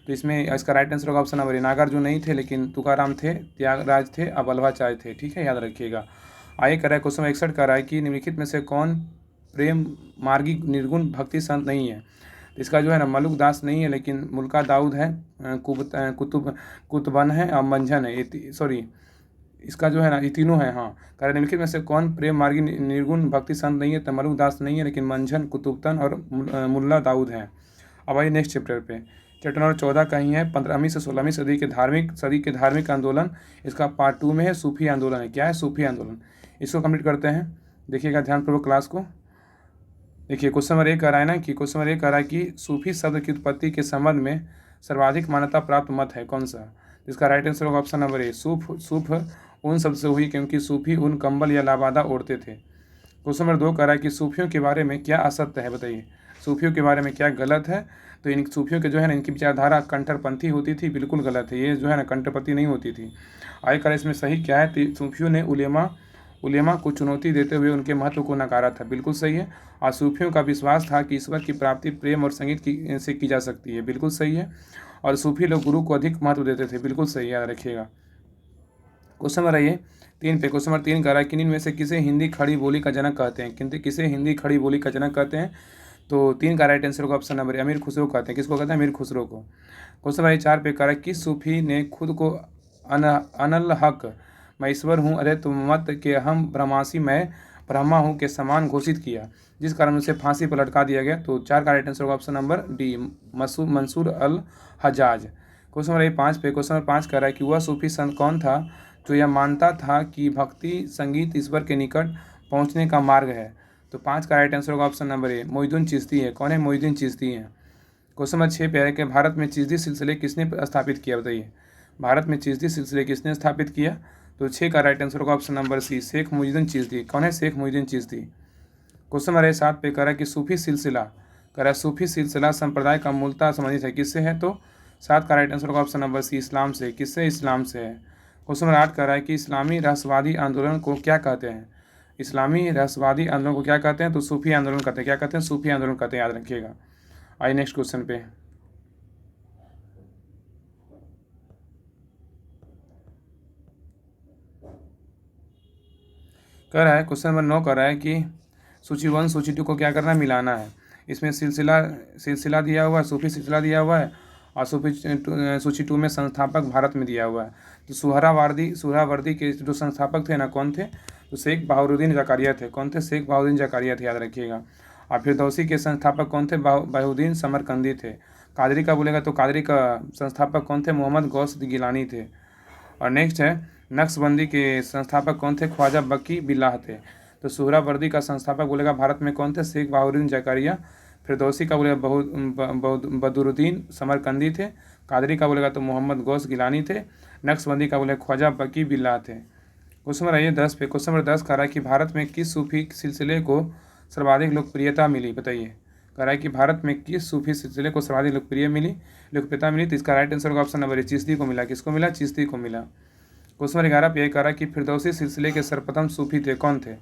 तो इसमें इसका राइट आंसर होगा ऑप्शन नंबर ए, नागार्जुन नहीं थे, लेकिन तुकाराम थे, त्यागराज थे, अब वल्लभाचार्य थे। ठीक है, याद रखिएगा। आइए कह रहा है क्वेश्चन 61 कह रहा है कि निम्नलिखित में से कौन प्रेम मार्गी निर्गुण भक्ति संत नहीं है? इसका जो है ना मलुक दास नहीं है, लेकिन मुल्का दाऊद है, कुतुबन है और मंझन है। सॉरी, इसका जो है ना ये तीनों है। हाँ, कह निम्नलिखित में से कौन प्रेम मार्गी निर्गुण भक्ति संत नहीं है? तो मलुक दास नहीं है, लेकिन मंझन, कुतुबतन और मुल्ला दाऊद हैं। अब आइए नेक्स्ट चैप्टर पे। चैप्टर नंबर 14 का ही है, 15वीं से 16वीं सदी के धार्मिक आंदोलन। इसका पार्ट 2 में है, सूफी आंदोलन है। क्या है? सूफी आंदोलन। इसको कंप्लीट करते हैं, देखिएगा ध्यानपूर्वक क्लास को। देखिए क्वेश्चन नंबर 1 कह रहा है ना कि क्वेश्चन नंबर 1 कह रहा है कि सूफी शब्द की उत्पत्ति के संबंध में सर्वाधिक मान्यता प्राप्त मत है कौन सा? इसका राइट आंसर होगा ऑप्शन नंबर ए, सूफ उन शब्द से हुई क्योंकि सूफी उन कंबल या लाबादा ओढ़ते थे। क्वेश्चन नंबर 2 कह रहा है कि सूफियों के बारे में क्या असत्य है? बताइए, सूफियों के बारे में क्या गलत है? तो इन सूफियों के जो है ना इनकी विचारधारा कंठरपंथी होती थी, बिल्कुल गलत है। ये जो है ना कंठरपंथी नहीं होती थी। आगे कर इसमें सही क्या है? तो सूफियों ने उलेमा को चुनौती देते हुए उनके महत्व को नकारा था, बिल्कुल सही है। और सूफियों का विश्वास था कि ईश्वर की प्राप्ति प्रेम और संगीत से की जा सकती है, बिल्कुल सही है। और सूफी लोग गुरु को अधिक महत्व देते थे, बिल्कुल सही, याद रखिएगा। क्वेश्चन नंबर 3 पे, क्वेश्चन नंबर 3 कह रहा है कि इनमें से किसे हिंदी खड़ी बोली का जनक कहते हैं? किंतु किसे हिंदी खड़ी बोली का जनक कहते हैं? तो 3 का राइट आंसर होगा ऑप्शन नंबर ए, अमीर खुसरो कहते हैं। किसको कहते हैं? अमीर खुसरो को। क्वेश्चन नंबर 4 पे कह रहा है किस सूफी ने खुद को अनल हक, मैं ईश्वर हूँ, अरे तुम मत के हम ब्रह्मासी, मैं ब्रह्मा हूँ के समान घोषित किया, जिस कारण उसे फांसी पर लटका दिया गया? तो 4 का राइट आंसर होगा ऑप्शन नंबर डी, मंसूर अल हजाज। क्वेश्चन नंबर 5 पे, क्वेश्चन नंबर 5 कह रहा है कि वह सूफी संत कौन था जो यह मानता था कि भक्ति संगीत ईश्वर के निकट पहुँचने का मार्ग है? तो 5 का राइट आंसर होगा ऑप्शन नंबर ए, मोइनुद्दीन चिश्ती है। कौन है? मोइनुद्दीन चिश्ती है। क्वेश्चन नंबर 6 पे है कि भारत में चिश्ती सिलसिले किसने स्थापित किया? बताइए, भारत में चिश्ती सिलसिले किसने स्थापित किया? तो 6 का राइट आंसर होगा option number C, Sheikh Muhiuddin Chishti. कौन है? शेख मुहिउद्दीन चिश्ती। क्वेश्चन नंबर 7 पे कह रहा है कि सूफी सिलसिला संप्रदाय का मूलतः संबंधित है, किससे है? तो 7 का राइट आंसर होगा ऑप्शन नंबर सी, इस्लाम से। किससे? इस्लाम से है। क्वेश्चन नंबर 8 कह रहा है कि इस्लामी रहस्यवादी आंदोलन को क्या कहते हैं? इस्लामी रहस्यवादी आंदोलन को क्या कहते हैं? तो सूफी आंदोलन कहते हैं। क्या कहते हैं? सूफी आंदोलन कहते हैं, याद रखिएगा। आइए नेक्स्ट क्वेश्चन पे। कह रहा है क्वेश्चन नंबर 9 कह रहा है कि सूची 1 सूची 2 को क्या करना है? मिलाना है। इसमें सिलसिला दिया हुआ है, सूफी सिलसिला दिया हुआ है, और सूची 2 में संस्थापक भारत में दिया हुआ है। तो सुहरावर्दी के जो संस्थापक थे ना, कौन थे? तो शेख बहाउद्दीन जकारिया थे। कौन थे? शेख बहाउद्दीन जकारिया थे, याद रखिएगा। और फिरदौसी के संस्थापक कौन थे? बहाउद्दीन समरकंदी थे। कादरी का बोलेगा तो कादरी का संस्थापक कौन थे? मोहम्मद गौस गिलानी थे। और नेक्स्ट है नक्शबंदी के संस्थापक कौन थे? ख्वाजा बकी बिल्लाह थे। तो सुहरावर्दी का संस्थापक बोलेगा भारत में कौन थे? शेख बहाउद्दीन जकारिया। फिरदौसी का बोलेगा बदरुद्दीन समरकंदी थे। कादरी का बोलेगा तो मोहम्मद गौस गिलानी थे। नक्शबंदी का बोलेगा ख्वाजा बकी बिल्लाह थे। क्वेश्चन नंबर आइए 10 पे। क्वेश्चन नंबर 10 कह रहा है कि भारत में किस सूफी सिलसिले को सर्वाधिक लोकप्रियता मिली, बताइए। कह रहा है कि भारत में किस सूफी सिलसिले को सर्वाधिक लोकप्रियता मिली। तो इसका राइट आंसर होगा ऑप्शन नंबर ए, चिश्ती को मिला। किसको मिला? चिश्ती को मिला। क्वेश्चन नंबर 11 पे यह कह रहा है कि फिरदौसी सिलसिले के सर्वप्रथम सूफी थे, कौन थे?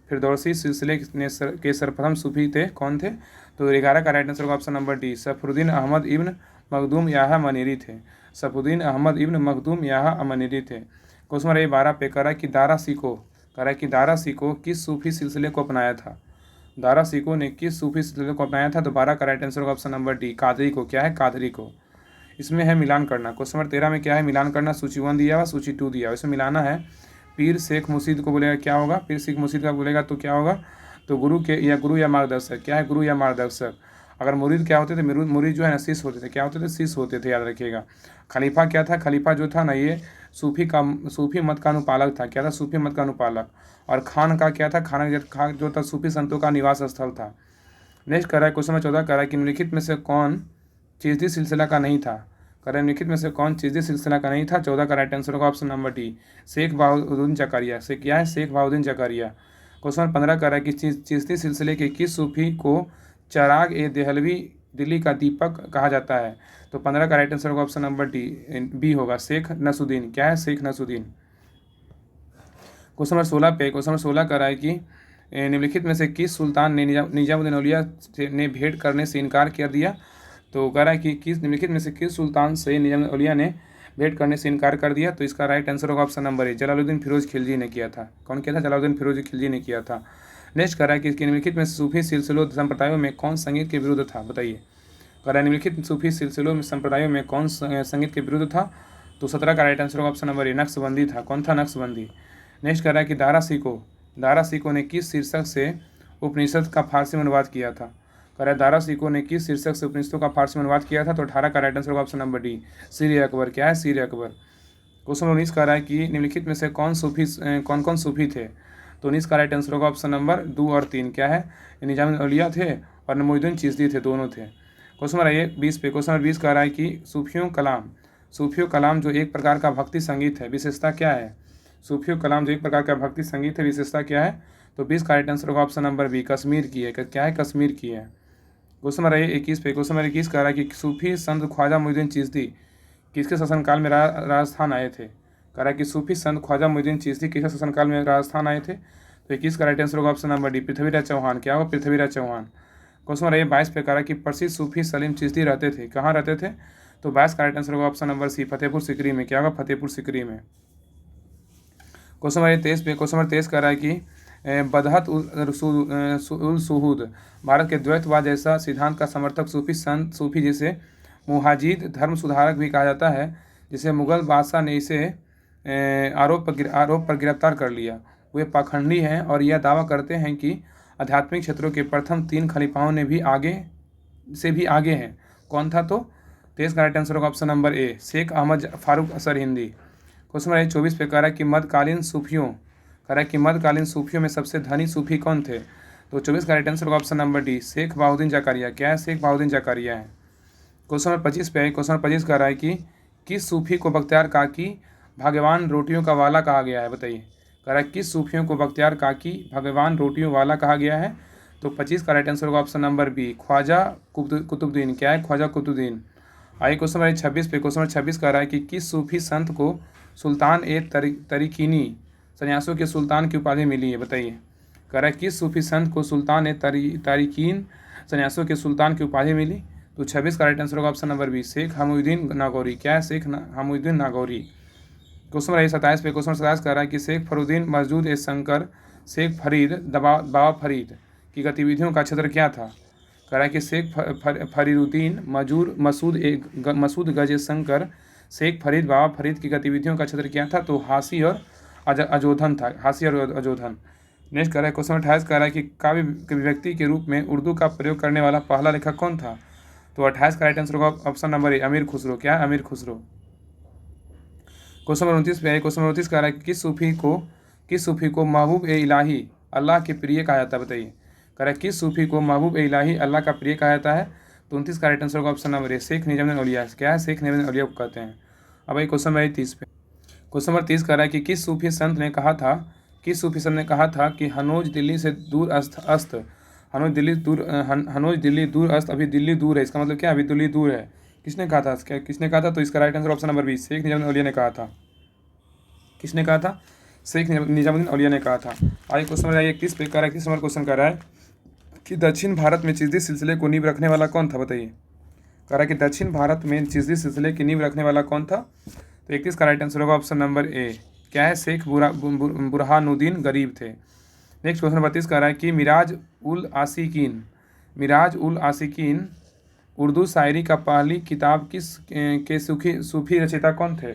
फिरदौसी सिलसिले के सर्वप्रथम सूफी थे, कौन थे? तो 11 का राइट आंसर होगा option number D, Safaruddin Ahmad Ibn Makhdoom Yahya Maneri थे। सफरुद्दीन अहमद इब्न मखदूम याह मनीरी थे। क्वेश्चन नंबर 12 पे कह रहा है कि दारा सिको किस सूफी सिलसिले को अपनाया था? दारा सिको ने किस सूफी सिलसिले को अपनाया था? तो 12 का राइट आंसर होगा ऑप्शन नंबर डी, कादरी को। क्या है? कादरी को। इसमें है मिलान करना। क्वेश्चन नंबर 13 में क्या है? मिलान करना। सूची 1 दिया हुआ, सूची 2 दिया हुआ, इसमें मिलाना है। पीर शेख मुर्शीद को बोलेगा, क्या होगा? पीर शेख मुर्शीद का बोलेगा तो क्या होगा? तो गुरु या मार्गदर्शक। क्या है? गुरु या मार्गदर्शक। अगर मुरीद क्या होते थे? मुरीद जो है ना शिष्य होते थे। क्या होते थे? शिष्य होते थे, याद रखिएगा। खलीफा क्या था? खलीफा जो था ना, ये सूफी मत का अनुपालक था। क्या था? सूफी मत का अनुपालक। और खान का क्या था? खान जो था सूफी संतों का निवास स्थल था। नेक्स्ट कर रहा है क्वेश्चन नंबर 14 कर रहा है कि निम्नलिखित में से कौन चिश्ती सिलसिला का नहीं था? कर रहे निम्नलिखित में से कौन चिश्ती सिलसिला का नहीं था? 14 का राइट आंसर होगा option number D, Sheikh Bahauddin Zakariya. से क्या है? शेख बहाउद्दीन जकारिया। क्वेश्चन नंबर 15 कर रहा है कि चिश्ती सिलसिले के किस सूफी को चिराग ए देहलवी दिल्ली का दीपक कहा जाता है? तो 15 का राइट आंसर होगा ऑप्शन नंबर बी होगा, शेख नसुद्दीन। क्या है? शेख नसुद्दीन। क्वेश्चन नंबर 16 पे क्वेश्चन नंबर 16 कर रहा है कि निम्नलिखित में से किस सुल्तान ने निजामुद्दीन औलिया ने भेंट करने से इनकार कर दिया? तो कह रहा है कि निम्नलिखित में से किस सुल्तान से निजामुद्दीन औलिया ने भेंट करने से इनकार कर दिया? तो इसका राइट आंसर होगा option number A, Jalaluddin Firoz Khilji ने किया था। कौन किया था? जलालुद्दीन फिरोज खिलजी ने किया था। नेक्स्ट कह रहा है कि निम्नलिखित में सूफी सिलसिलों संप्रदायों में कौन संगीत के विरुद्ध था? बताइए। कह रहा है निम्नलिखित सूफी सिलसिलों में संप्रदायों में कौन संगीत के विरुद्ध था? तो 17 का राइट आंसर होगा ऑप्शन नंबर ए, नक्शबंदी था। कौन था? नक्शबंदी। नेक्स्ट कह रहा है कि दारा सिको ने किस शीर्षक से उपनिषद का फारसी में अनुवाद किया था? कह रहा है दारा सिको ने किस शीर्षक से उपनिषदों का फारसी में अनुवाद किया था? तो 18 का राइट आंसर होगा ऑप्शन नंबर डी, सीर अकबर। क्या है? सीर अकबर। क्वेश्चन 19 कह रहा है कि निम्नलिखित में से कौन कौन सूफी थे? तो 19 का राइट आंसर होगा ऑप्शन नंबर 2 और 3। क्या है? निजामुद्दीन औलिया थे और नमूमुद्दीन चिश्ती थे, दोनों थे। क्वेश्चन नंबर 20 पे क्वेश्चन नंबर 20 कह रहा है कि सूफियों कलाम जो एक प्रकार का भक्ति संगीत है, विशेषता क्या है? सूफियों कलाम जो एक प्रकार का भक्ति संगीत है, विशेषता क्या है? तो 20 का राइट आंसर होगा ऑप्शन नंबर बी, कश्मीर की है। क्या है? कश्मीर की है। क्वेश्चन नंबर 21 पे क्वेश्चन नंबर 21 कह रहा है कि सूफी संत ख्वाजा मोइनुद्दीन चिश्ती किसके शासनकाल में राजस्थान आए थे? कह रहा है कि सूफी संत ख्वाजा मोइनुद्दीन चिश्ती किसके शासनकाल में राजस्थान आए थे? तो 21 का राइट आंसर होगा option number D, Prithviraj Chauhan. क्या होगा? पृथ्वीराज चौहान। क्वेश्चन नंबर 22 पे कह रहा है कि प्रसिद्ध सूफी सलीम चिश्ती रहते थे, कहाँ रहते थे? तो 22 का राइट आंसर होगा option number C, Fatehpur Sikri में। क्या होगा? फतेहपुर सिकरी में। क्वेश्चन नंबर 23 पे क्वेश्चन नंबर 23 कह रहा है कि बदहत उल सुहूद भारत के द्वैतवाद जैसा सिद्धांत का समर्थक सूफी जिसे मुहाजिद धर्म सुधारक भी कहा जाता है, जिसे मुगल बादशाह ने इसे आरोप पर गिरफ्तार कर लिया। वे पाखंडी हैं और यह दावा करते हैं कि आध्यात्मिक क्षेत्रों के प्रथम 3 खलीफाओं ने भी आगे हैं। कौन था? तो 23 का राइट आंसर होगा option number A, Sheikh Ahmad Farooq असर हिंदी। क्वेश्चन नंबर 24 पे कह रहा है कि मध्यकालीन सूफियों में सबसे धनी सूफी कौन थे? तो 24 का राइट आंसर होगा option number D, Sheikh Bahauddin Zakariya. क्या है? शेख बहाउद्दीन जकारिया है। क्वेश्चन नंबर 25 पे क्वेश्चन नंबर 25 कह रहा है कि किस सूफी को बख्तियार काकी भाग्यवान रोटियों का वाला कहा गया है? बताइए। कह रहा है किस सूफियों को बख्तियार काकी भाग्यवान रोटियों वाला कहा गया है? तो 25 का राइट आंसर होगा option number B, Khwaja Qutbuddin. क्या है? ख्वाजा कुतुबुद्दीन। आइए क्वेश्चन नंबर 26 पे क्वेश्चन नंबर 26 कह रहा है कि किस सूफी संत को सुल्तान ए तरीकीनी सन्यासों के सुल्तान की उपाधि मिली है? बताइए। कह रहा है किस सूफी संत को सुल्तान ए तारिकीन सन्यासों के सुल्तान की उपाधि मिली? तो 26 का राइट आंसर होगा option number B, Sheikh Hamauddin Nagauri. क्या है? शेख हमउद्दीन नागौरी। क्वेश्चन नंबर 27 पे क्वेश्चन 27 कह रहा है कि शेख फरुद्दीन मजदूद ए शंकर शेख फरीद बाबा फरीद की गतिविधियों का क्षेत्र क्या था? कह रहा है कि शेख फरीदुद्दीन मसूद गज शंकर शेख फरीद बाबा फरीद की गतिविधियों का क्षेत्र क्या था? तो हासी और अजोधन था। हासी और अजोधन। नेक्स्ट कह रहा है क्वेश्चन 28 कह रहा है कि काव्य व्यक्ति के रूप में उर्दू का प्रयोग करने वाला पहला लेखक कौन था? तो 28 का राइट आंसर होगा ऑप्शन नंबर ए, अमीर खुसरो। क्या है? अमीर खुसरो। क्वेश्चन नंबर 29 पे क्वेश्चन नंबर 29 कह रहा है कि किस सूफी को महबूब ए इलाही अल्लाह के प्रिय कहा जाता है? बताइए। कह रहा है किस सूफी को महबूब ए इलाही अल्लाह का प्रिय कहा जाता है? तो 29 का राइट आंसर होगा option number A, Sheikh Nizamuddin Auliya. क्या है? शेख निजामुद्दीन औलिया को कहते हैं। अब भाई क्वेश्चन नंबर 30 पे क्वेश्चन नंबर 30 कह रहा है कि किस सूफी संत ने कहा था कि हनोज दिल्ली से दूर अस्त हनोज दिल्ली दूर अस्त, अभी दिल्ली दूर है। इसका मतलब क्या है? अभी दिल्ली दूर है। किसने कहा था? किसने कहा था? तो इसका right answer option number B, Sheikh Nizamuddin Auliya ने कहा था। किसने कहा था? शेख निजामुद्दीन औलिया ने कहा था। आगे क्वेश्चन नंबर 31 पे कह रहा है, किस नंबर क्वेश्चन कह रहा है कि दक्षिण भारत में चिश्ती सिलसिले को नींव रखने वाला कौन था? बताइए। कह रहा है कि दक्षिण भारत में चिश्ती सिलसिले की नींव रखने वाला कौन था? तो 31 का राइट आंसर होगा ऑप्शन नंबर ए, क्या है? शेख बुरहानुद्दीन गरीब थे। नेक्स्ट क्वेश्चन 32 कह रहा है कि मिराज उल आशिकीन उर्दू शायरी का पहली किताब किस के सूफी रचयिता कौन थे?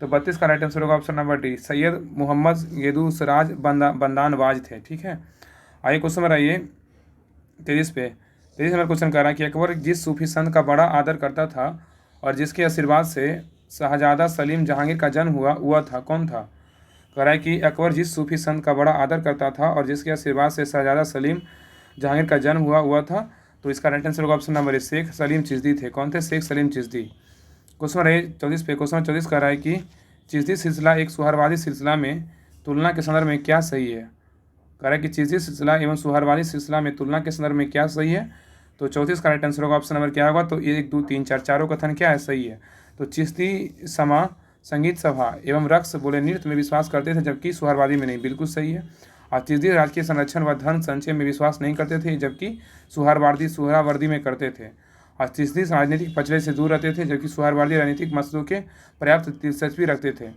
तो 32 का राइट आंसर होगा option number D, Syed Mohammed Gesudaraz Bandanawaz थे। ठीक है, आइए क्वेश्चन नंबर 23 नंबर क्वेश्चन कह रहा है कि अकबर जिस सूफी संत का बड़ा आदर करता था और जिसके आशीर्वाद से शाहजादा सलीम जहांगीर का जन्म हुआ था, कौन था? कह रहा है कि अकबर जिस सूफी संत का बड़ा आदर करता था और जिसके आशीर्वाद से शाहजादा सलीम जहांगीर का जन्म हुआ था, तो इसका राइट आंसर होगा option number A, Sheikh Salim Chishti थे। कौन थे? Sheikh Salim Chishti. Question number 24 question number 24 कह रहा है कि चिश्ती सिलसिला एक सुहरवादी सिलसिला में तुलना के संदर्भ में क्या सही है? कह रहा है कि चिश्ती सिलसिला एवं सुहरवादी सिलसिला में तुलना के संदर्भ में क्या सही है? तो 34 का राइट आंसर होगा ऑप्शन नंबर क्या होगा? तो 1 2 3 4 चारों कथन क्या है? सही है। तो चिश्ती समा संगीत सभा एवं रक्स बोले नृत्य में विश्वास करते थे, जबकि सुहरवादी में नहीं। बिल्कुल सही है। और चिश्ती राजकीय संरक्षण व धन संचय में विश्वास नहीं करते थे, जबकि सुहरावर्दी में करते थे। और चिश्ती राजनीतिक पचड़े से दूर रहते थे, जबकि सुहरावर्दी राजनीतिक मसलों के पर्याप्त दिलचस्पी रखते थे।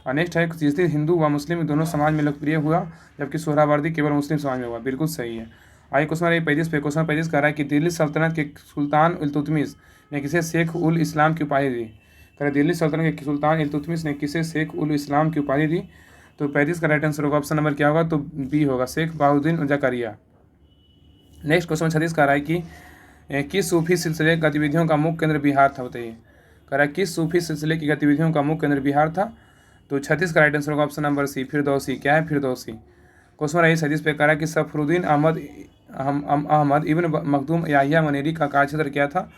और नेक्स्ट है चिश्ती हिंदू व मुस्लिम दोनों समाज में लोकप्रिय हुआ, जबकि सुहरावर्दी केवल मुस्लिम समाज में हुआ। बिल्कुल सही है। आइए क्वेश्चन नंबर 35 क्वेश्चन 35 कह रहा है कि दिल्ली सल्तनत के सुल्तान इल्तुतमिश ने किसे शेख उल इस्लाम की उपाधि दी? कह रहे दिल्ली सल्तनत के सुल्तान इल्तुतमिश ने किसे शेख उल इस्लाम की उपाधि दी? तो 35 का राइट आंसर होगा ऑप्शन नंबर क्या होगा? तो बी होगा, शेख बहाउद्दीन जकारिया। नेक्स्ट क्वेश्चन 36 कह रहा है कि किस सूफी सिलसिले की गतिविधियों का मुख्य केंद्र बिहार था? बताइए। कह रहा है किस सूफी सिलसिले की गतिविधियों का मुख्य केंद्र बिहार था? तो 36 का राइट आंसर होगा ऑप्शन नंबर सी, फिरदौसी। क्या है? फिरदौसी। क्वेश्चन नंबर 37 पे कह रहा है कि सफरुद्दीन अहमद इब्न मखदूम याहिया मनेरी का कार्यक्षेत्र क्या था?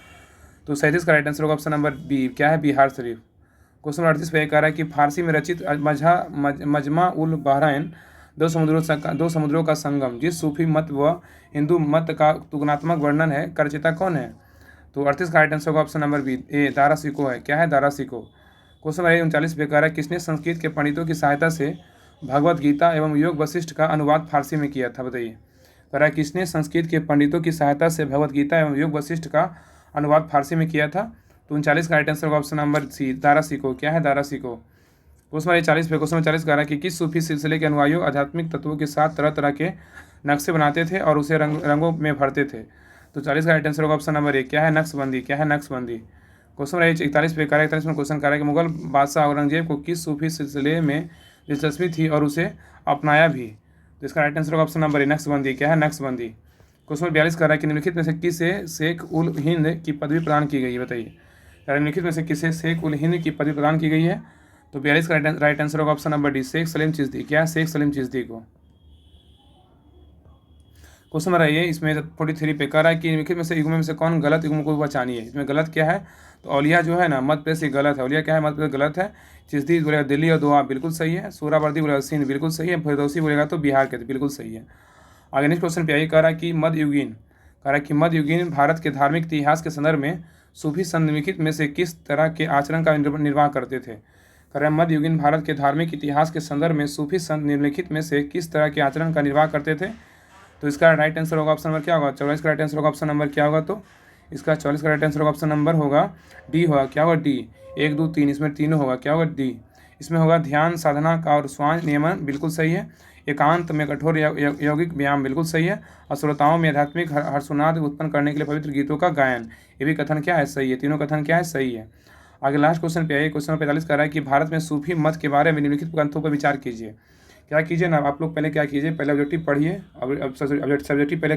तो 37 का राइट आंसर होगा ऑप्शन नंबर बी, क्या है? बिहार शरीफ। क्वेश्चन नंबर 38 पे कह रहा है कि फारसी में रचित मजमा उल बहरैन दो समुद्रों का संगम जिस सूफी मत व हिंदू मत का तुलनात्मक वर्णन है, का रचयिता कौन है? तो 38 का राइट आंसर होगा ऑप्शन नंबर बी, ए, दारा सिको है। क्या है? दारा सिको। क्वेश्चन नंबर 39 पे कह रहा है किसने संस्कृत के पंडितों की सहायता से भगवत गीता एवं योग वशिष्ठ का अनुवाद फारसी में किया था? बताइए। कह रहा है किसने संस्कृत के पंडितों की सहायता से भगवत गीता एवं योग वशिष्ठ का अनुवाद फारसी में किया था? तो 39 का राइट आंसर होगा ऑप्शन नंबर सी, दारा सिको। क्या है? दारा सिको। क्वेश्चन नंबर 40 पे क्वेश्चन नंबर 40 कह रहा है कि किस सूफी सिलसिले के अनुयायी आध्यात्मिक तत्वों के साथ तरह तरह के नक्शे बनाते थे और उसे रंगों में भरते थे? तो 40 का राइट आंसर होगा ऑप्शन नंबर ए, क्या है? नक्शबंदी। क्या है? नक्शबंदी। क्वेश्चन नंबर 41 पे 41 में क्वेश्चन कह रहा है कि मुगल बादशाह औरंगजेब को किस सूफी सिलसिले में दिलचस्पी थी और उसे अपनाया भी? तो इसका राइट आंसर होगा ऑप्शन नंबर ए, नक्शबंदी। क्या है? नक्शबंदी। क्वेश्चन नंबर 42 कह रहा है कि निम्नलिखित में से किसे शेख उल हिंद की पदवी प्रदान की गई है? बताइए। निम्नलिखित में से किसे शेख उल हिंद की पदवी प्रदान की गई है? तो 42 का राइट आंसर होगा option number D, Sheikh Salim Chishti. क्या है? शेख सलीम चिश्ती को। क्वेश्चन नंबर ये इसमें 43 पे कह रहा है कि निम्नलिखित में से युग्म में से कौन गलत युग्म को पहचानिए। इसमें गलत क्या है? तो औलिया जो है ना मध्य प्रदेश से गलत है। औलिया क्या है? मध्य प्रदेश गलत है। चिश्ती बोलेगा दिल्ली और दोआ, बिल्कुल सही है। सोहरावर्दी बोलेगा सिंध, बिल्कुल सही है। फिरदौसी बोलेगा तो बिहार के, बिल्कुल सही है। आगे नेक्स्ट क्वेश्चन पे यही कह रहा है कि मध्ययुगीन कह रहा है कि मध्ययुगीन भारत के धार्मिक इतिहास के संदर्भ में सूफी संत निम्नलिखित में से किस तरह के आचरण का निर्वाह करते थे? कह रहा है मध्ययुगीन भारत के धार्मिक इतिहास के संदर्भ में सूफी संत निम्नलिखित में से किस तरह के आचरण का निर्वाह करते थे? तो इसका राइट आंसर होगा ऑप्शन नंबर क्या होगा? 44 का राइट आंसर होगा ऑप्शन नंबर क्या होगा? तो इसका 44 का राइट आंसर होगा ऑप्शन नंबर होगा डी होगा। क्या होगा? डी। 1 2 3 इसमें तीनों होगा। क्या होगा? डी। इसमें होगा ध्यान साधना का और श्वास नियमन, बिल्कुल सही है। एकांत में कठोर यौगिक व्यायाम, बिल्कुल सही है। और श्रोताओं में आध्यात्मिक हर्षोन्नाद उत्पन्न करने के लिए पवित्र गीतों का गायन, ये भी कथन क्या है? सही है। तीनों कथन क्या है? सही है। आगे लास्ट क्वेश्चन पे आइए। क्वेश्चन 45 कर रहा है कि भारत में सूफी मत के बारे में निम्नलिखित ग्रंथों पर विचार कीजिए। क्या कीजिए ना, आप लोग पहले क्या कीजिए, पहले ऑब्जेक्टिव पढ़िए। अब सब्जेक्टिव पहले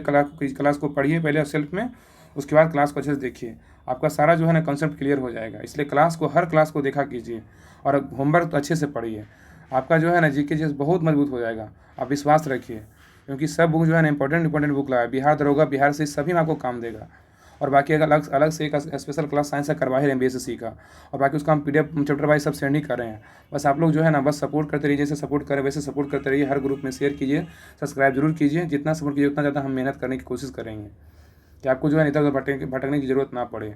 क्लास को पढ़िए पहले सेल्फ में, उसके बाद क्लास को अच्छे से देखिए। आपका सारा जो है ना कंसेप्ट क्लियर हो जाएगा। इसलिए हर क्लास को देखा कीजिए और होमवर्क तो अच्छे से पढ़िए। आपका जो है ना जीके जैसे बहुत मजबूत हो जाएगा, आप विश्वास रखिए। क्योंकि सब बुक जो है ना इंपॉर्टेंट बुक लगा है। बिहार दरोगा, बिहार से सभी में आपको काम देगा। और बाकी अगर अलग अलग से एक स्पेशल क्लास साइंस का करवा ही रहे हैं BSc का, और बाकी उसका हम PDF चैप्टर वाइज सब सेंड ही कर रहे हैं। बस आप लोग जो है ना बस सपोर्ट करते रहिए, जैसे सपोर्ट करें वैसे सपोर्ट करते रहिए, हर ग्रुप में शेयर कीजिए, सब्सक्राइब जरूर कीजिए, जितना सपोर्ट कीजिए उतना ज़्यादा हम मेहनत करने की कोशिश करेंगे कि आपको जो है इधर उधर भटकने की जरूरत ना पड़े।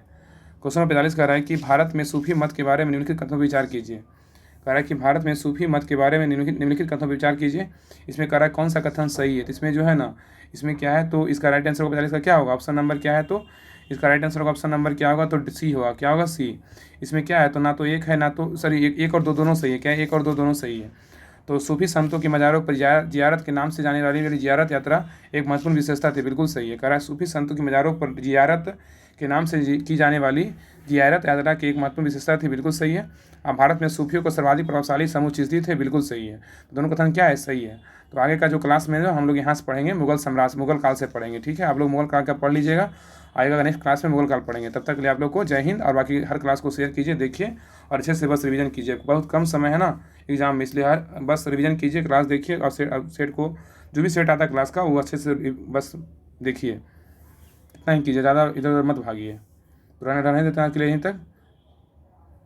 क्वेश्चन नंबर 45 कह रहा है कि भारत में सूफी मत के बारे में निम्नलिखित कथनों पर विचार कीजिए। कह रहा है कि भारत में सूफी मत के बारे में निम्नलिखित कथनों पर विचार कीजिए। इसमें कह रहा है कौन सा कथन सही है, तो इसमें जो है ना इसमें क्या है, तो इसका राइट आंसर होगा 45 का क्या होगा, ऑप्शन नंबर क्या है, तो इसका राइट आंसर होगा ऑप्शन नंबर क्या होगा, तो सी होगा। क्या होगा, सी। इसमें क्या है, तो ना तो एक है ना तो सॉरी एक और दो दोनों सही है। क्या है, एक और दो दोनों सही है। तो सूफी संतों की मज़ारों पर जियारत के नाम से जाने वाली जियारत यात्रा एक महत्वपूर्ण विशेषता थी, बिल्कुल सही है। कह रहा है सूफी संतों की मज़ारों पर जियारत के नाम से की जाने वाली जियारत यात्रा की एक महत्वपूर्ण विशेषता थी, बिल्कुल सही है। अब भारत में सूफियों को सर्वाधिक प्रभावशाली समूह चिश्ती थे, बिल्कुल सही है। तो दोनों कथन क्या है, सही है। तो आगे का जो क्लास में हम लोग यहाँ से पढ़ेंगे मुगल काल से पढ़ेंगे, ठीक है। आप लोग मुगल काल का पढ़ लीजिएगा, आएगा का नेक्स्ट क्लास में मुगल काल पढ़ेंगे। तब तक के लिए आप लोग को जय हिंद, और बाकी हर क्लास को शेयर कीजिए, देखिए और अच्छे से बस रिवीजन कीजिए। बहुत कम समय है ना एग्जाम में, इसलिए हर बस रिवीजन कीजिए, क्लास देखिए और सेट को जो भी सेट आता है क्लास का वो अच्छे से बस देखिए, इतना ही कीजिए, ज़्यादा इधर उधर मत भागिए। पुराने रहने देते हैं के लिए यहीं तक।